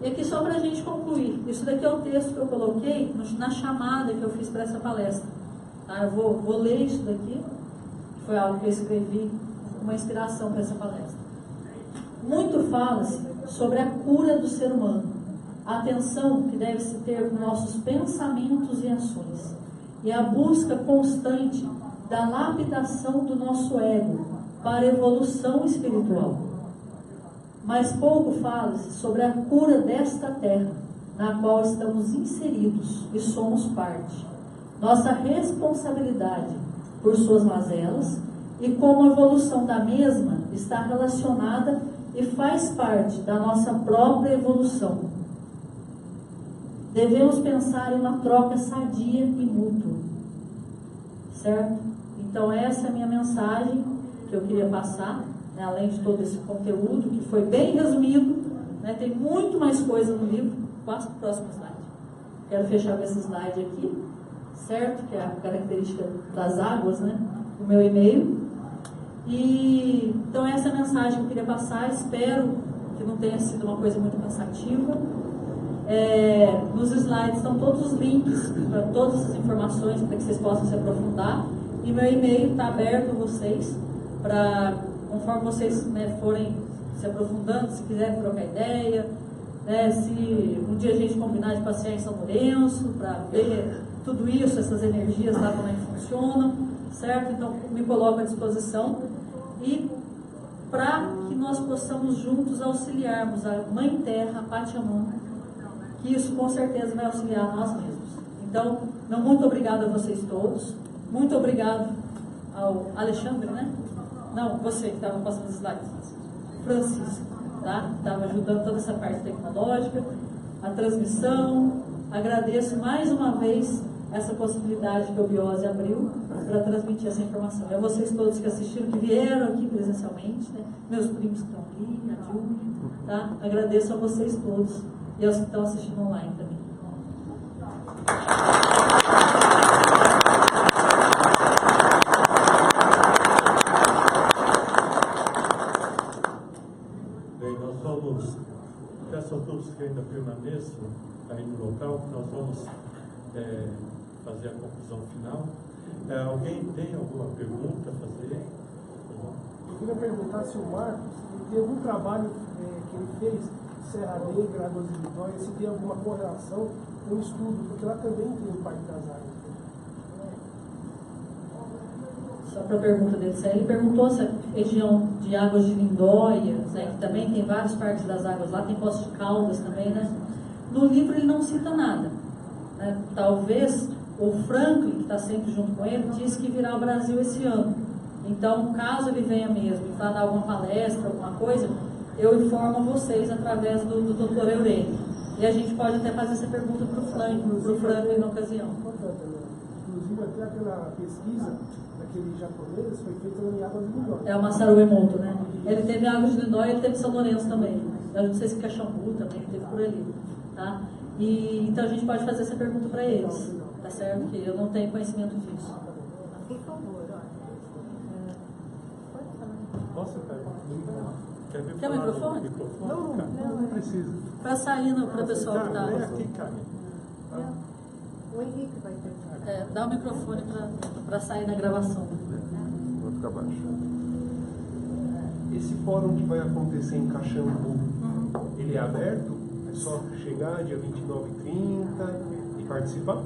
E aqui só para a gente concluir, isso daqui é o texto que eu coloquei na chamada que eu fiz para essa palestra. Tá? Eu vou ler isso daqui, que foi algo que eu escrevi, uma inspiração para essa palestra. Muito fala-se sobre a cura do ser humano, a atenção que deve-se ter com nossos pensamentos e ações, e a busca constante da lapidação do nosso ego para a evolução espiritual. Mas pouco fala-se sobre a cura desta terra, na qual estamos inseridos e somos parte. Nossa responsabilidade por suas mazelas e como a evolução da mesma está relacionada e faz parte da nossa própria evolução. Devemos pensar em uma troca sadia e mútua. Certo? Então essa é a minha mensagem que eu queria passar, né, além de todo esse conteúdo, que foi bem resumido, né, tem muito mais coisa no livro. Passo para o próximo slide. Quero fechar com esse slide aqui, certo? Que é a característica das águas, né, do meu e-mail. E então essa é a mensagem que eu queria passar. Espero que não tenha sido uma coisa muito cansativa. Nos slides estão todos os links para todas as informações para que vocês possam se aprofundar. E meu e-mail está aberto a vocês para, conforme vocês, né, forem se aprofundando, se quiserem trocar ideia, né, se um dia a gente combinar de passear em São Lourenço para ver tudo isso, essas energias lá, como é que funcionam, certo? Então me coloco à disposição e para que nós possamos juntos auxiliarmos a Mãe Terra, a Pachamama, que isso com certeza vai auxiliar nós mesmos. Então, meu muito obrigado a vocês todos, muito obrigado ao Alexandre, né? Não, você que estava passando os slides, Francisco, tá? Estava ajudando toda essa parte tecnológica, a transmissão. Agradeço mais uma vez essa possibilidade que o Biose abriu para transmitir essa informação. E a vocês todos que assistiram, que vieram aqui presencialmente, né? Meus primos que estão aqui, a Júlia, tá? Agradeço a vocês todos e aos que estão assistindo online também. Bem, nós vamos, peço a todos que ainda permaneçam aí no local, nós vamos fazer a conclusão final. Alguém tem alguma pergunta a fazer? Eu queria perguntar se o Marcos tem algum trabalho que ele fez, Serra Negra, Águas de Lindóia, se tem alguma correlação com o estudo, porque lá também tem o Parque das Águas. Só para a pergunta dele, ele perguntou se a região de Águas de Lindóia, né, que também tem vários parques das águas lá, tem Poços de Caldas também, né? No livro ele não cita nada, né? Talvez o Franklin, que está sempre junto com ele, disse que virá ao Brasil esse ano. Então, caso ele venha mesmo para dar alguma palestra, alguma coisa, eu informo a vocês através do Dr. Eurênio. E a gente pode até fazer essa pergunta para o Franklin na ocasião. Inclusive, até aquela pesquisa daquele japonês foi feita em Águas de Lindóia. É o Masaru Emoto, né? Ele teve Águas de Lindóia e ele teve São Lourenço também. Eu não sei se Caxambu também, ele teve por ali. Tá? E, então a gente pode fazer essa pergunta para eles. Tá certo? Porque eu não tenho conhecimento disso. Por favor, pode falar. Nossa, cara, quer o microfone? Não precisa. Para sair para o pessoal que está. aqui, cara. O Henrique vai ter. Dá o microfone para sair na gravação. Vou ficar baixo. Esse fórum que vai acontecer em Caxambu, ele é aberto? É só chegar dia 29 e 30 e participar?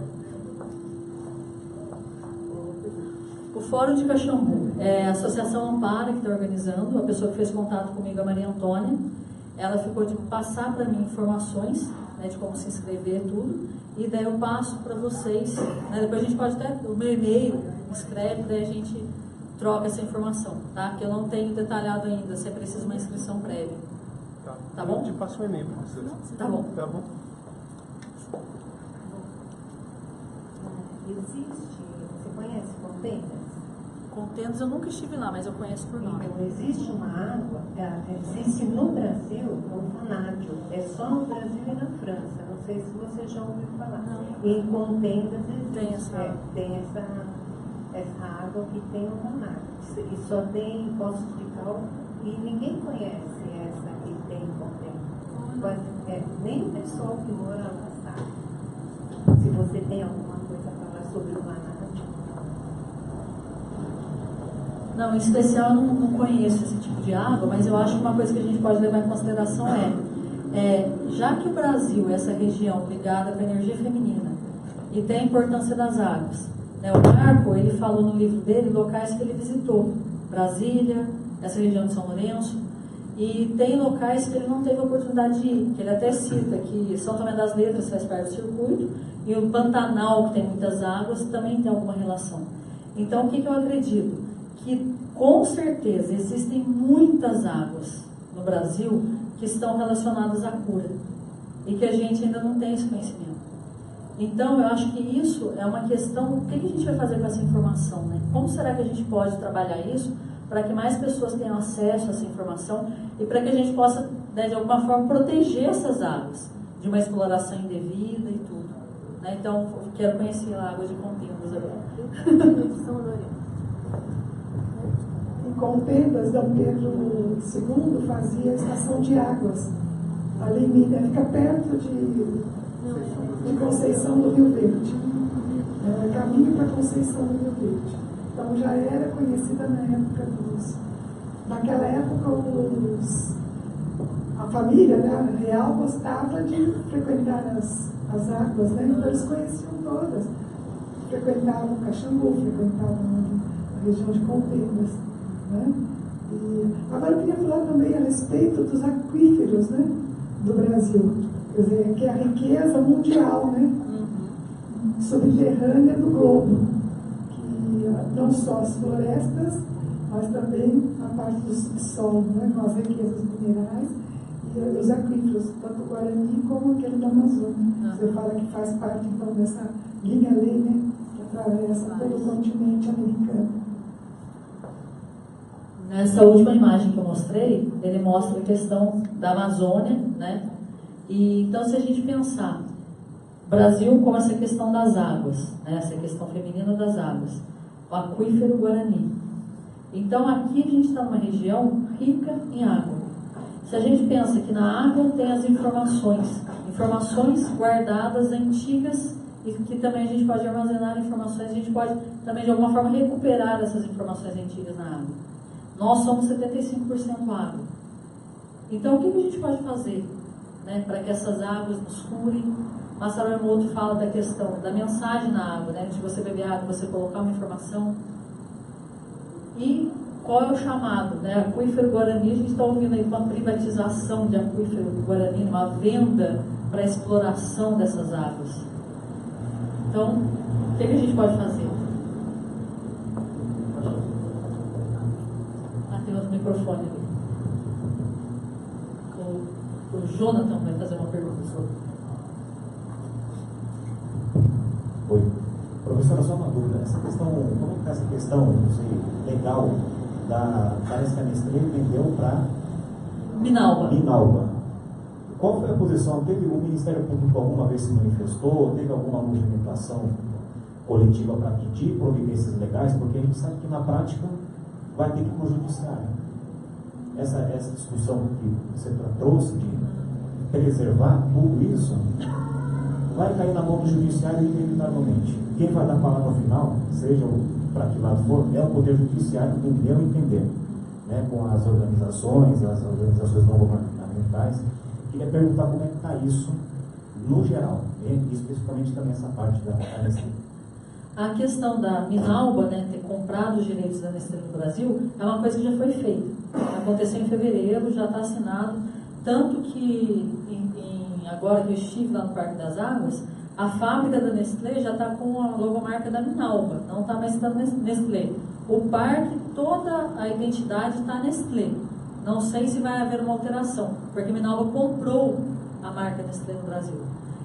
O Fórum de Caxambu é a Associação Ampara que está organizando. A pessoa que fez contato comigo, a Maria Antônia, ela ficou de passar para mim informações, né, de como se inscrever, tudo, e daí eu passo para vocês, né, depois a gente pode até, o meu e-mail, escreve, daí a gente troca essa informação, tá? Que eu não tenho detalhado ainda, se é preciso uma inscrição prévia. Tá bom? Eu te passo o e-mail para você. Tá bom. Tá bom. Existe, você conhece Contendas? Contendas eu nunca estive lá, mas eu conheço por nome. Então, existe uma água, existe no Brasil um fanádio, é só no Brasil e na França, não sei se você já ouviu falar. Em Contendas existe, tem essa água que tem um fanádio, e só tem em Poços de Caldas, e ninguém conhece essa que tem em Contendas. Nem o pessoal que mora lá sabe. Se você tem alguma coisa a falar sobre o fanádio. Não, em especial eu não conheço esse tipo de água, mas eu acho que uma coisa que a gente pode levar em consideração já que o Brasil é essa região ligada com a energia feminina e tem a importância das águas, Né, o Marco, ele falou no livro dele locais que ele visitou. Brasília, essa região de São Lourenço. E tem locais que ele não teve oportunidade de ir, que ele até cita que São Tomé das Letras faz parte do circuito, e o Pantanal, que tem muitas águas, também tem alguma relação. Então, o que eu acredito? Que, com certeza, existem muitas águas no Brasil que estão relacionadas à cura, e que a gente ainda não tem esse conhecimento. Então, eu acho que isso é uma questão, o que a gente vai fazer com essa informação, né? Como será que a gente pode trabalhar isso para que mais pessoas tenham acesso a essa informação e para que a gente possa, né, de alguma forma, proteger essas águas de uma exploração indevida e tudo. Né? Então, eu quero conhecer a água de Contendas agora. Em Contendas, Dom Pedro II fazia a estação de águas. Ali fica perto de Conceição do Rio Verde. Caminho para Conceição do Rio Verde. Então já era conhecida na época naquela época a família, né, real gostava de frequentar as águas, né? Então eles conheciam todas. Frequentavam Caxambu, frequentavam a região de Contendas, né? E agora eu queria falar também a respeito dos aquíferos, né, do Brasil. Quer dizer, que é a riqueza mundial, né, subterrânea do globo. Não só as florestas, mas também a parte do subsolo, né, com as riquezas minerais e os aquíferos, tanto o Guarani como aquele da Amazônia. Você fala que faz parte, então, dessa linha-lei, né, que atravessa todo o continente americano. Nessa última imagem que eu mostrei, ele mostra a questão da Amazônia, né? E, então, se a gente pensar, Brasil com essa questão das águas, né, essa questão feminina das águas, o aquífero Guarani. Então, aqui a gente está numa região rica em água. Se a gente pensa que na água tem as informações guardadas, antigas, e que também a gente pode armazenar informações, a gente pode também de alguma forma recuperar essas informações antigas na água. Nós somos 75% água. Então, o que a gente pode fazer, né, para que essas águas nos curem? Masaru Emoto fala da questão da mensagem na água, né? De você beber água, você colocar uma informação. E qual é o chamado? Né? Aquífero Guarani, a gente está ouvindo aí uma privatização de aquífero Guarani, uma venda para a exploração dessas águas. Então, o que a gente pode fazer? Tem outro microfone ali. O Jonathan vai fazer uma pergunta sobre. Oi. Professora, só uma dúvida. Essa questão, como é que está essa questão, não sei, legal, parece que a Nestlé vendeu para Minalba. Qual foi a posição? Teve o Ministério Público alguma vez se manifestou? Teve alguma movimentação coletiva para pedir providências legais? Porque a gente sabe que na prática vai ter que ir para o judiciário. Essa discussão que você trouxe de preservar tudo isso vai cair na mão do judiciário inevitavelmente. Quem vai dar a palavra final, seja para que lado for, é o Poder Judiciário, do meu entender, né, com as organizações não governamentais. Queria perguntar como é que está isso no geral, e especificamente também essa parte da Nestlé. A questão da Minalba, né, ter comprado os direitos da Nestlé no Brasil, é uma coisa que já foi feita. Aconteceu em fevereiro, já está assinado, tanto que agora que eu estive lá no Parque das Águas, a fábrica da Nestlé já está com a logomarca da Minalba, não está mais citando Nestlé. O parque, toda a identidade está Nestlé. Não sei se vai haver uma alteração, porque Minalba comprou a marca Nestlé no Brasil.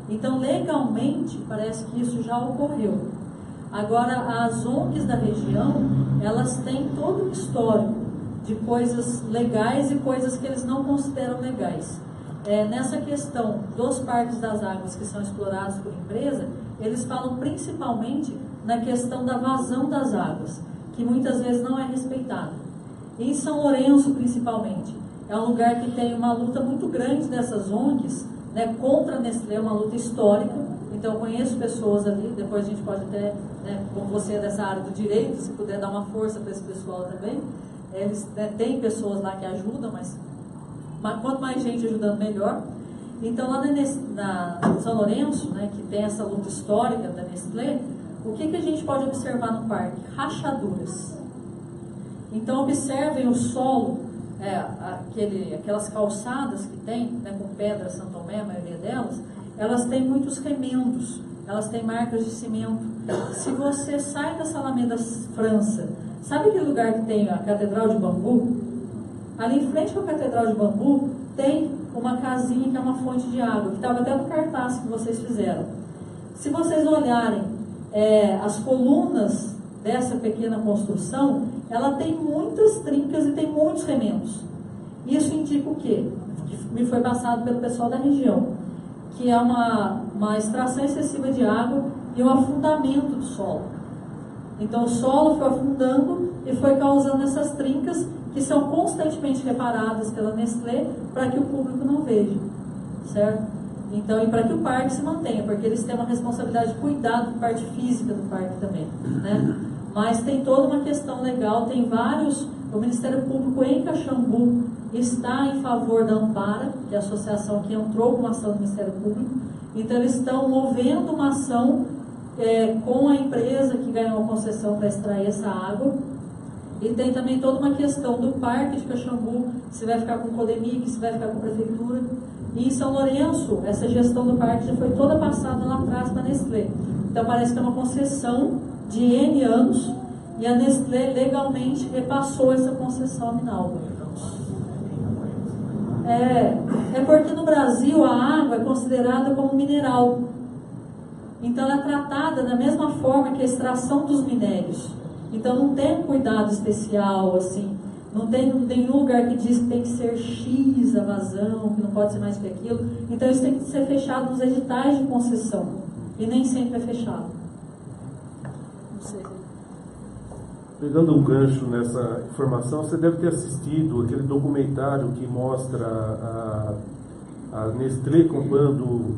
Então, legalmente, parece que isso já ocorreu. Agora, as ONGs da região, elas têm todo um histórico de coisas legais e coisas que eles não consideram legais. Nessa questão dos parques das águas que são explorados por empresa, eles falam principalmente na questão da vazão das águas, que muitas vezes não é respeitada. Em São Lourenço, principalmente, é um lugar que tem uma luta muito grande dessas ONGs, né, contra a Nestlé, uma luta histórica. Então, eu conheço pessoas ali, depois a gente pode até, né, como você é dessa área do direito, se puder dar uma força para esse pessoal também. Eles, né, têm pessoas lá que ajudam, mas quanto mais gente ajudando, melhor. Então, lá na São Lourenço, né, que tem essa luta histórica da Nestlé, o que a gente pode observar no parque? Rachaduras. Então, observem o solo, aquelas calçadas que tem, né, com pedra, São Tomé, a maioria delas, elas têm muitos remendos, elas têm marcas de cimento. Se você sai da Alameda França, sabe aquele lugar que tem a Catedral de Bambu? Ali em frente com a Catedral de Bambu, tem uma casinha que é uma fonte de água, que estava até no cartaz que vocês fizeram. Se vocês olharem as colunas dessa pequena construção, ela tem muitas trincas e tem muitos remendos. Isso indica o quê? Que me foi passado pelo pessoal da região, que é uma extração excessiva de água e um afundamento do solo. Então o solo foi afundando e foi causando essas trincas que são constantemente reparadas pela Nestlé para que o público não veja, certo? Então, e para que o parque se mantenha, porque eles têm uma responsabilidade de cuidar da parte física do parque também, né? Mas tem toda uma questão legal, tem vários, o Ministério Público em Caxambu está em favor da Ampara, que é a associação que entrou com uma ação do Ministério Público, então eles estão movendo uma ação com a empresa que ganhou a concessão para extrair essa água. E tem também toda uma questão do parque de Caxambu, se vai ficar com o Codemig, se vai ficar com a prefeitura. E em São Lourenço, essa gestão do parque já foi toda passada lá atrás para a Nestlé. Então parece que é uma concessão de N anos e a Nestlé legalmente repassou essa concessão a Minalba. Porque no Brasil a água é considerada como mineral. Então ela é tratada da mesma forma que a extração dos minérios. Então não tem um cuidado especial, assim, não tem nenhum lugar que diz que tem que ser X a vazão, que não pode ser mais que aquilo. Então isso tem que ser fechado nos editais de concessão, e nem sempre é fechado. Não sei. Pegando um gancho nessa informação, você deve ter assistido aquele documentário que mostra a Nestlé comprando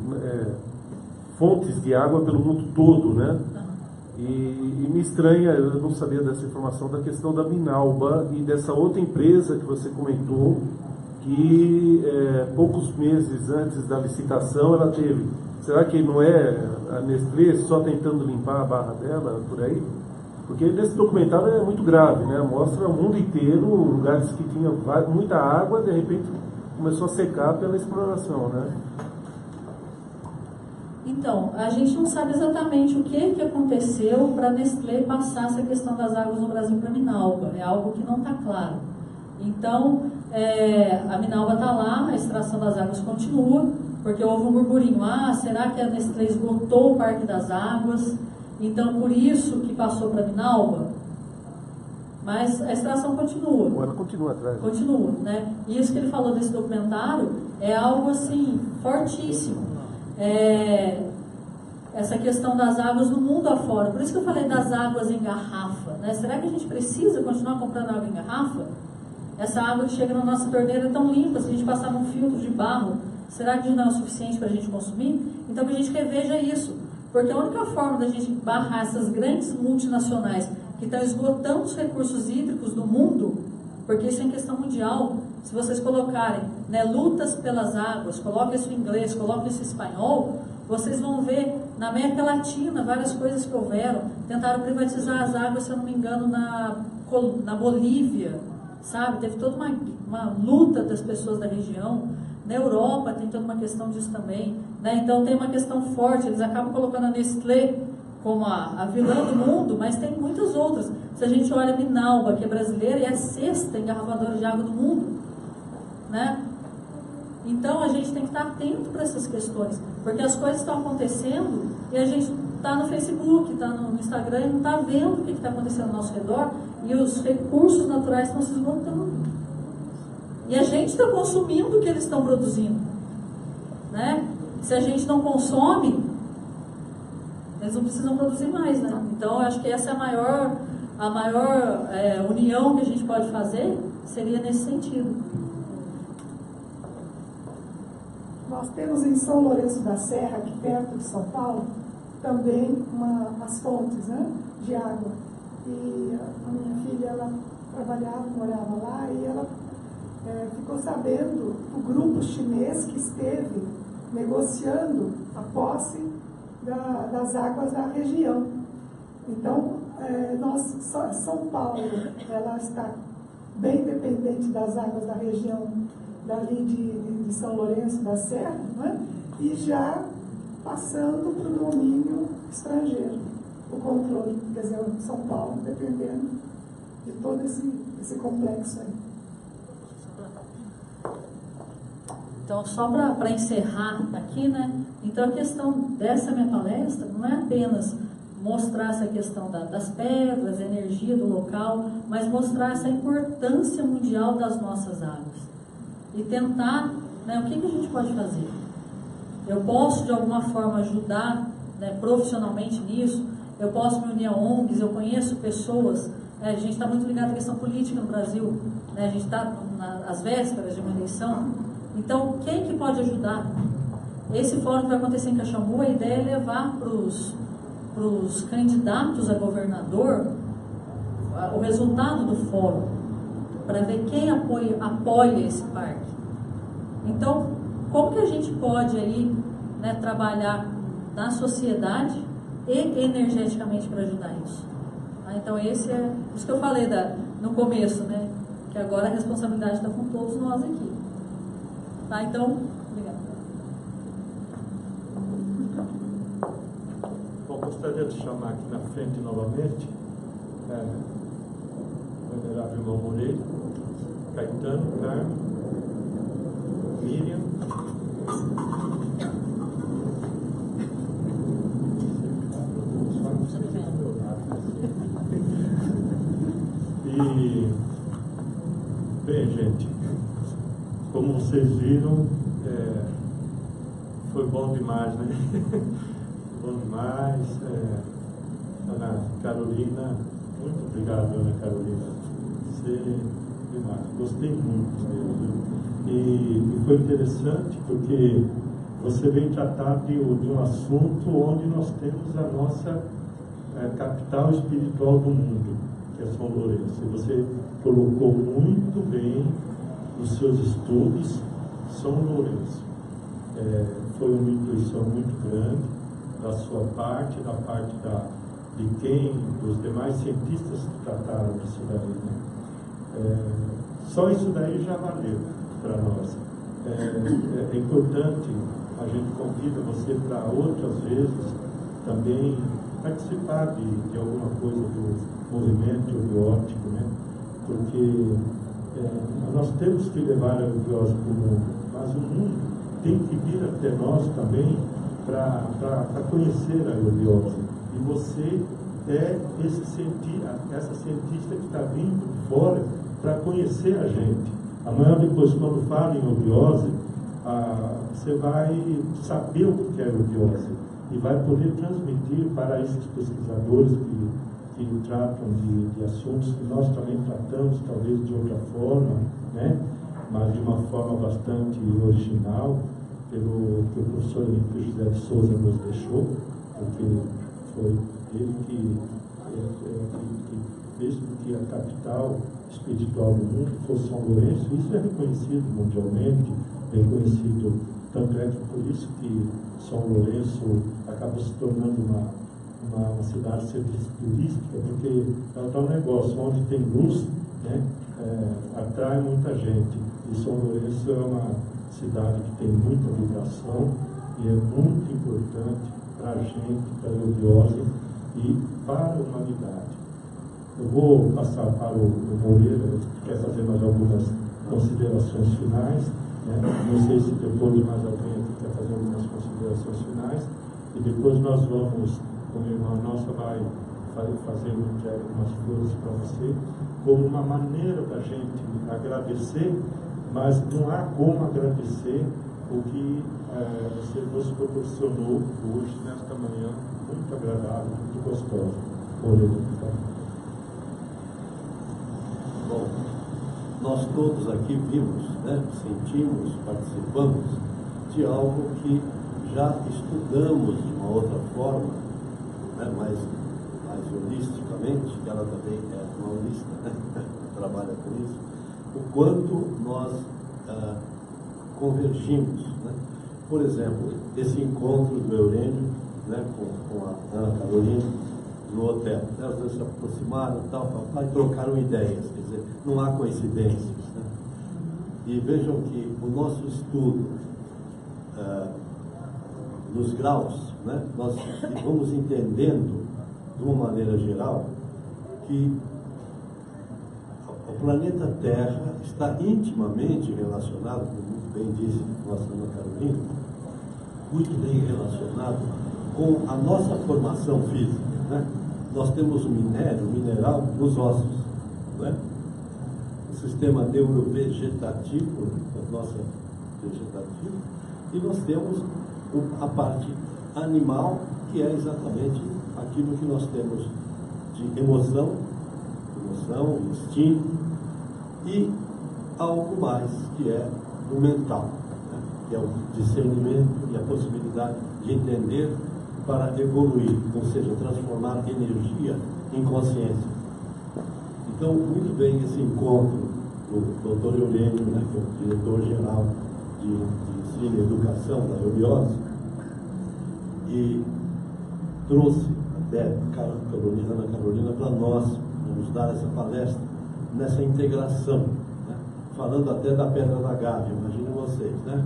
fontes de água pelo mundo todo, né? E me estranha, eu não sabia dessa informação, da questão da Minalba e dessa outra empresa que você comentou, que poucos meses antes da licitação ela teve. Será que não é a Nestlé só tentando limpar a barra dela por aí? Porque nesse documentário é muito grave, né? Mostra o mundo inteiro, lugares que tinham muita água, de repente começou a secar pela exploração, né? Então, a gente não sabe exatamente o que aconteceu para a Nestlé passar essa questão das águas no Brasil para a Minalba. É algo que não está claro. Então, a Minalba está lá, a extração das águas continua, porque houve um burburinho. Será que a Nestlé esgotou o Parque das Águas? Então, por isso que passou para a Minalba? Mas a extração continua. Ela continua atrás. Continua, né? E isso que ele falou desse documentário é algo, assim, fortíssimo. Essa questão das águas no mundo afora. Por isso que eu falei das águas em garrafa, né? Será que a gente precisa continuar comprando água em garrafa? Essa água que chega na nossa torneira é tão limpa, se a gente passar num filtro de barro, será que não é o suficiente para a gente consumir? Então que a gente reveja isso, porque a única forma da gente barrar essas grandes multinacionais que estão esgotando os recursos hídricos do mundo, porque isso é em questão mundial. Se vocês colocarem, né, lutas pelas águas, coloquem isso em inglês, coloquem isso em espanhol, vocês vão ver na América Latina várias coisas que houveram. Tentaram privatizar as águas, se eu não me engano, na Bolívia, sabe? Teve toda uma luta das pessoas da região. Na Europa tem toda uma questão disso também, né? Então tem uma questão forte, eles acabam colocando a Nestlé como a vilã do mundo, mas tem muitas outras. Se a gente olha a Minalba, que é brasileira, é a 6ª engarrafadora de água do mundo, né? Então a gente tem que estar atento para essas questões, porque as coisas estão acontecendo e a gente está no Facebook, está no Instagram e não está vendo o que está acontecendo ao nosso redor, e os recursos naturais estão se esgotando. E a gente está consumindo o que eles estão produzindo, né? Se a gente não consome, eles não precisam produzir mais, né? Então eu acho que essa é a maior união que a gente pode fazer, seria nesse sentido. Nós temos em São Lourenço da Serra, aqui perto de São Paulo, também umas fontes, né, de água. E a minha filha, ela trabalhava, morava lá, e ela ficou sabendo do grupo chinês que esteve negociando a posse das águas da região. Então, São Paulo, ela está bem dependente das águas da região dali de São Lourenço da Serra, né? E já passando para o domínio estrangeiro, o controle, quer dizer, São Paulo dependendo de todo esse complexo aí. Então, só para encerrar aqui, né? Então, a questão dessa minha palestra não é apenas mostrar essa questão das pedras, energia do local, mas mostrar essa importância mundial das nossas águas. E tentar, né, o que a gente pode fazer? Eu posso, de alguma forma, ajudar, né, profissionalmente nisso, eu posso me unir a ONGs, eu conheço pessoas, né, a gente está muito ligado à questão política no Brasil, né, a gente está às vésperas de uma eleição. Então, quem que pode ajudar? Esse fórum que vai acontecer em Caxambu, a ideia é levar para os candidatos a governador o resultado do fórum, para ver quem apoia esse parque. Então, como que a gente pode aí, né, trabalhar na sociedade e energeticamente para ajudar isso? Então, esse é isso que eu falei no começo, né, que agora a responsabilidade está com todos nós aqui. Tá, então, obrigada. Bom, gostaria de chamar aqui na frente novamente o venerável irmão Moreira, Caetano, Carmen, Miriam, e, bem, gente, como vocês viram, foi bom demais, né? Bom demais. Ana Carolina, muito obrigado, Ana Carolina. Você, demais. Gostei muito mesmo. E foi interessante porque você vem tratar de um assunto onde nós temos a nossa capital espiritual do mundo, que é São Lourenço. E você colocou muito bem nos seus estudos São Lourenço. Foi uma intuição muito grande da sua parte, da parte dos demais cientistas que trataram disso daí, né? Só isso daí já valeu para nós. É importante, a gente convida você para outras vezes também participar de alguma coisa do movimento biótico, né? Porque nós temos que levar a eubiose para o mundo, mas o mundo tem que vir até nós também para conhecer a eubiose. E você é essa cientista que está vindo de fora para conhecer a gente. Amanhã, depois, quando fala em eubiose, você vai saber o que é eubiose e vai poder transmitir para esses pesquisadores que tratam de assuntos que nós também tratamos, talvez de outra forma, né? Mas de uma forma bastante original, que o professor Henrique José de Souza nos deixou, porque foi ele que fez com que a capital espiritual do mundo fosse São Lourenço. Isso é reconhecido mundialmente, reconhecido, tanto é que por isso que São Lourenço acabou se tornando uma cidade serviço turística, porque é um tal negócio, onde tem luz, né, atrai muita gente. E São Lourenço é uma cidade que tem muita vibração e é muito importante para a gente, para a eubiose e para a humanidade. Eu vou passar para o Moreira, que quer fazer mais algumas considerações finais, né? Não sei se depois mais alguém aqui quer fazer algumas considerações finais, e depois nós vamos, como irmã nossa vai fazer uma entrega de umas flores para você, como uma maneira da gente agradecer, mas não há como agradecer o que você nos proporcionou hoje, nesta manhã, muito agradável, muito gostosa. Moreira, por favor. Bom, nós todos aqui vimos, né, sentimos, participamos de algo que já estudamos de uma outra forma, né, mais holisticamente, que ela também é uma holista, né, trabalha com isso, o quanto nós convergimos. Né? Por exemplo, esse encontro do Eurênio, né, com a Ana Carolina no hotel. Né? Os dois se aproximaram e trocaram ideias, quer dizer, não há coincidências. Né? E vejam que o nosso estudo nos graus, né, nós vamos entendendo de uma maneira geral que o planeta Terra está intimamente relacionado, como muito bem disse nossa Ana Carolina, muito bem relacionado com a nossa formação física. Né? Nós temos o mineral nos ossos, né? O sistema neurovegetativo, a nossa vegetativa, e nós temos a parte animal, que é exatamente aquilo que nós temos de emoção, instinto, e algo mais, que é o mental, né? Que é o discernimento e a possibilidade de entender para evoluir, ou seja, transformar energia em consciência. Então, muito bem esse encontro do Dr. Eurênio, né, que é o diretor-geral de Ensino e Educação da Eubiose, e trouxe até a Ana Carolina para nós, nos dar essa palestra, nessa integração, né, falando até da Pedra da Gávea, imaginem vocês, né?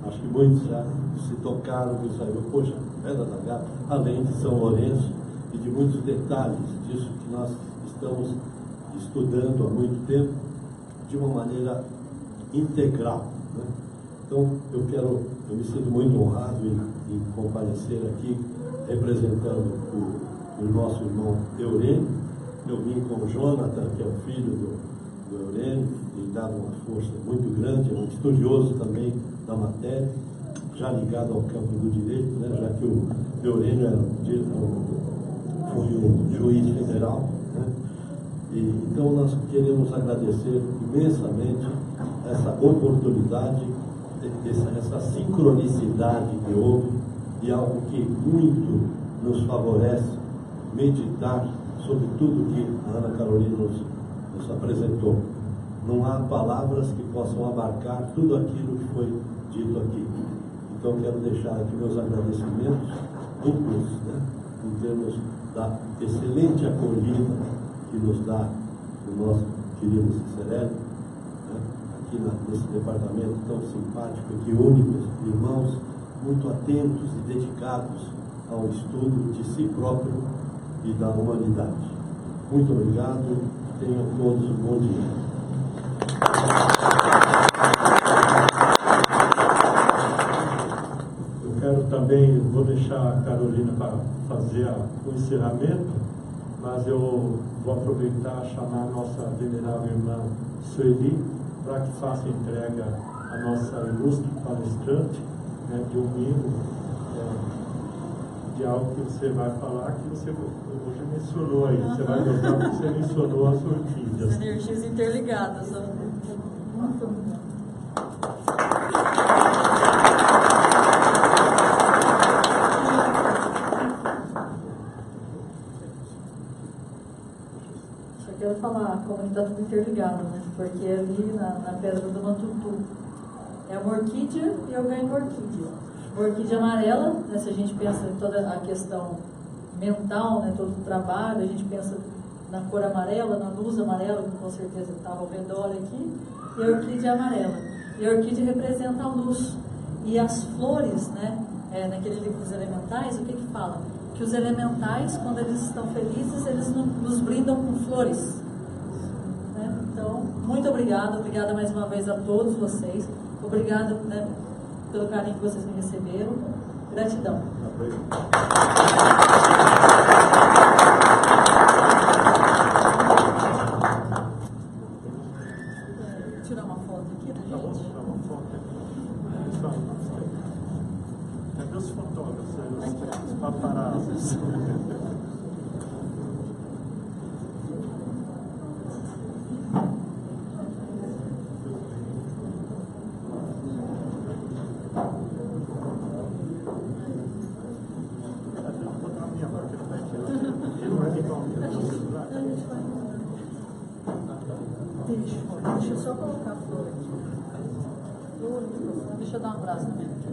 Acho que muitos já se tocaram e saiu, poxa, Pedra da Gávea, além de São Lourenço e de muitos detalhes disso que nós estamos estudando há muito tempo, de uma maneira integral. Né? Então, eu me sinto muito honrado em comparecer aqui, representando o nosso irmão Eurênio. Eu vim com o Jonathan, que é o filho do Eurênio, e dado uma força muito grande, é um estudioso também da matéria, já ligado ao campo do direito, né? Já que o Eurênio foi um juiz federal. Né? Então, nós queremos agradecer imensamente essa oportunidade, essa sincronicidade que houve, e algo que muito nos favorece meditar sobre tudo que a Ana Carolina nos apresentou. Não há palavras que possam abarcar tudo aquilo que foi dito aqui. Então, quero deixar aqui meus agradecimentos duplos, né, em termos da excelente acolhida que nos dá o nosso querido Cicerelli, né, aqui nesse departamento tão simpático, que une os irmãos muito atentos e dedicados ao estudo de si próprio e da humanidade. Muito obrigado, tenham todos um bom dia. Eu quero também, vou deixar a Carolina para fazer o encerramento, mas eu vou aproveitar e chamar a nossa venerável irmã Sueli para que faça entrega à nossa ilustre palestrante, né, de um livro, de algo que você vai falar, que você hoje mencionou aí. Você vai gostar porque você mencionou as orquídeas. As energias interligadas. Só quero falar como está tudo interligado, né? Porque ali na Pedra do Matutu é uma orquídea e eu ganho uma orquídea. Uma orquídea amarela, né, se a gente pensa em toda a questão mental, né, todo o trabalho, a gente pensa na cor amarela, na luz amarela, que com certeza estava ao redor aqui, e a orquídea amarela. E a orquídea representa a luz. E as flores, né, naquele livro dos elementais, o que fala? Que os elementais, quando eles estão felizes, eles nos brindam com flores. Né? Então, muito obrigada mais uma vez a todos vocês. Obrigada, né, pelo carinho que vocês me receberam. Gratidão. Tirar uma foto aqui, né, gente? Vamos tirar uma foto aqui. Cadê os fotógrafos? Os paparazzos. Deixa eu só colocar a flor aqui. Deixa eu dar um abraço também.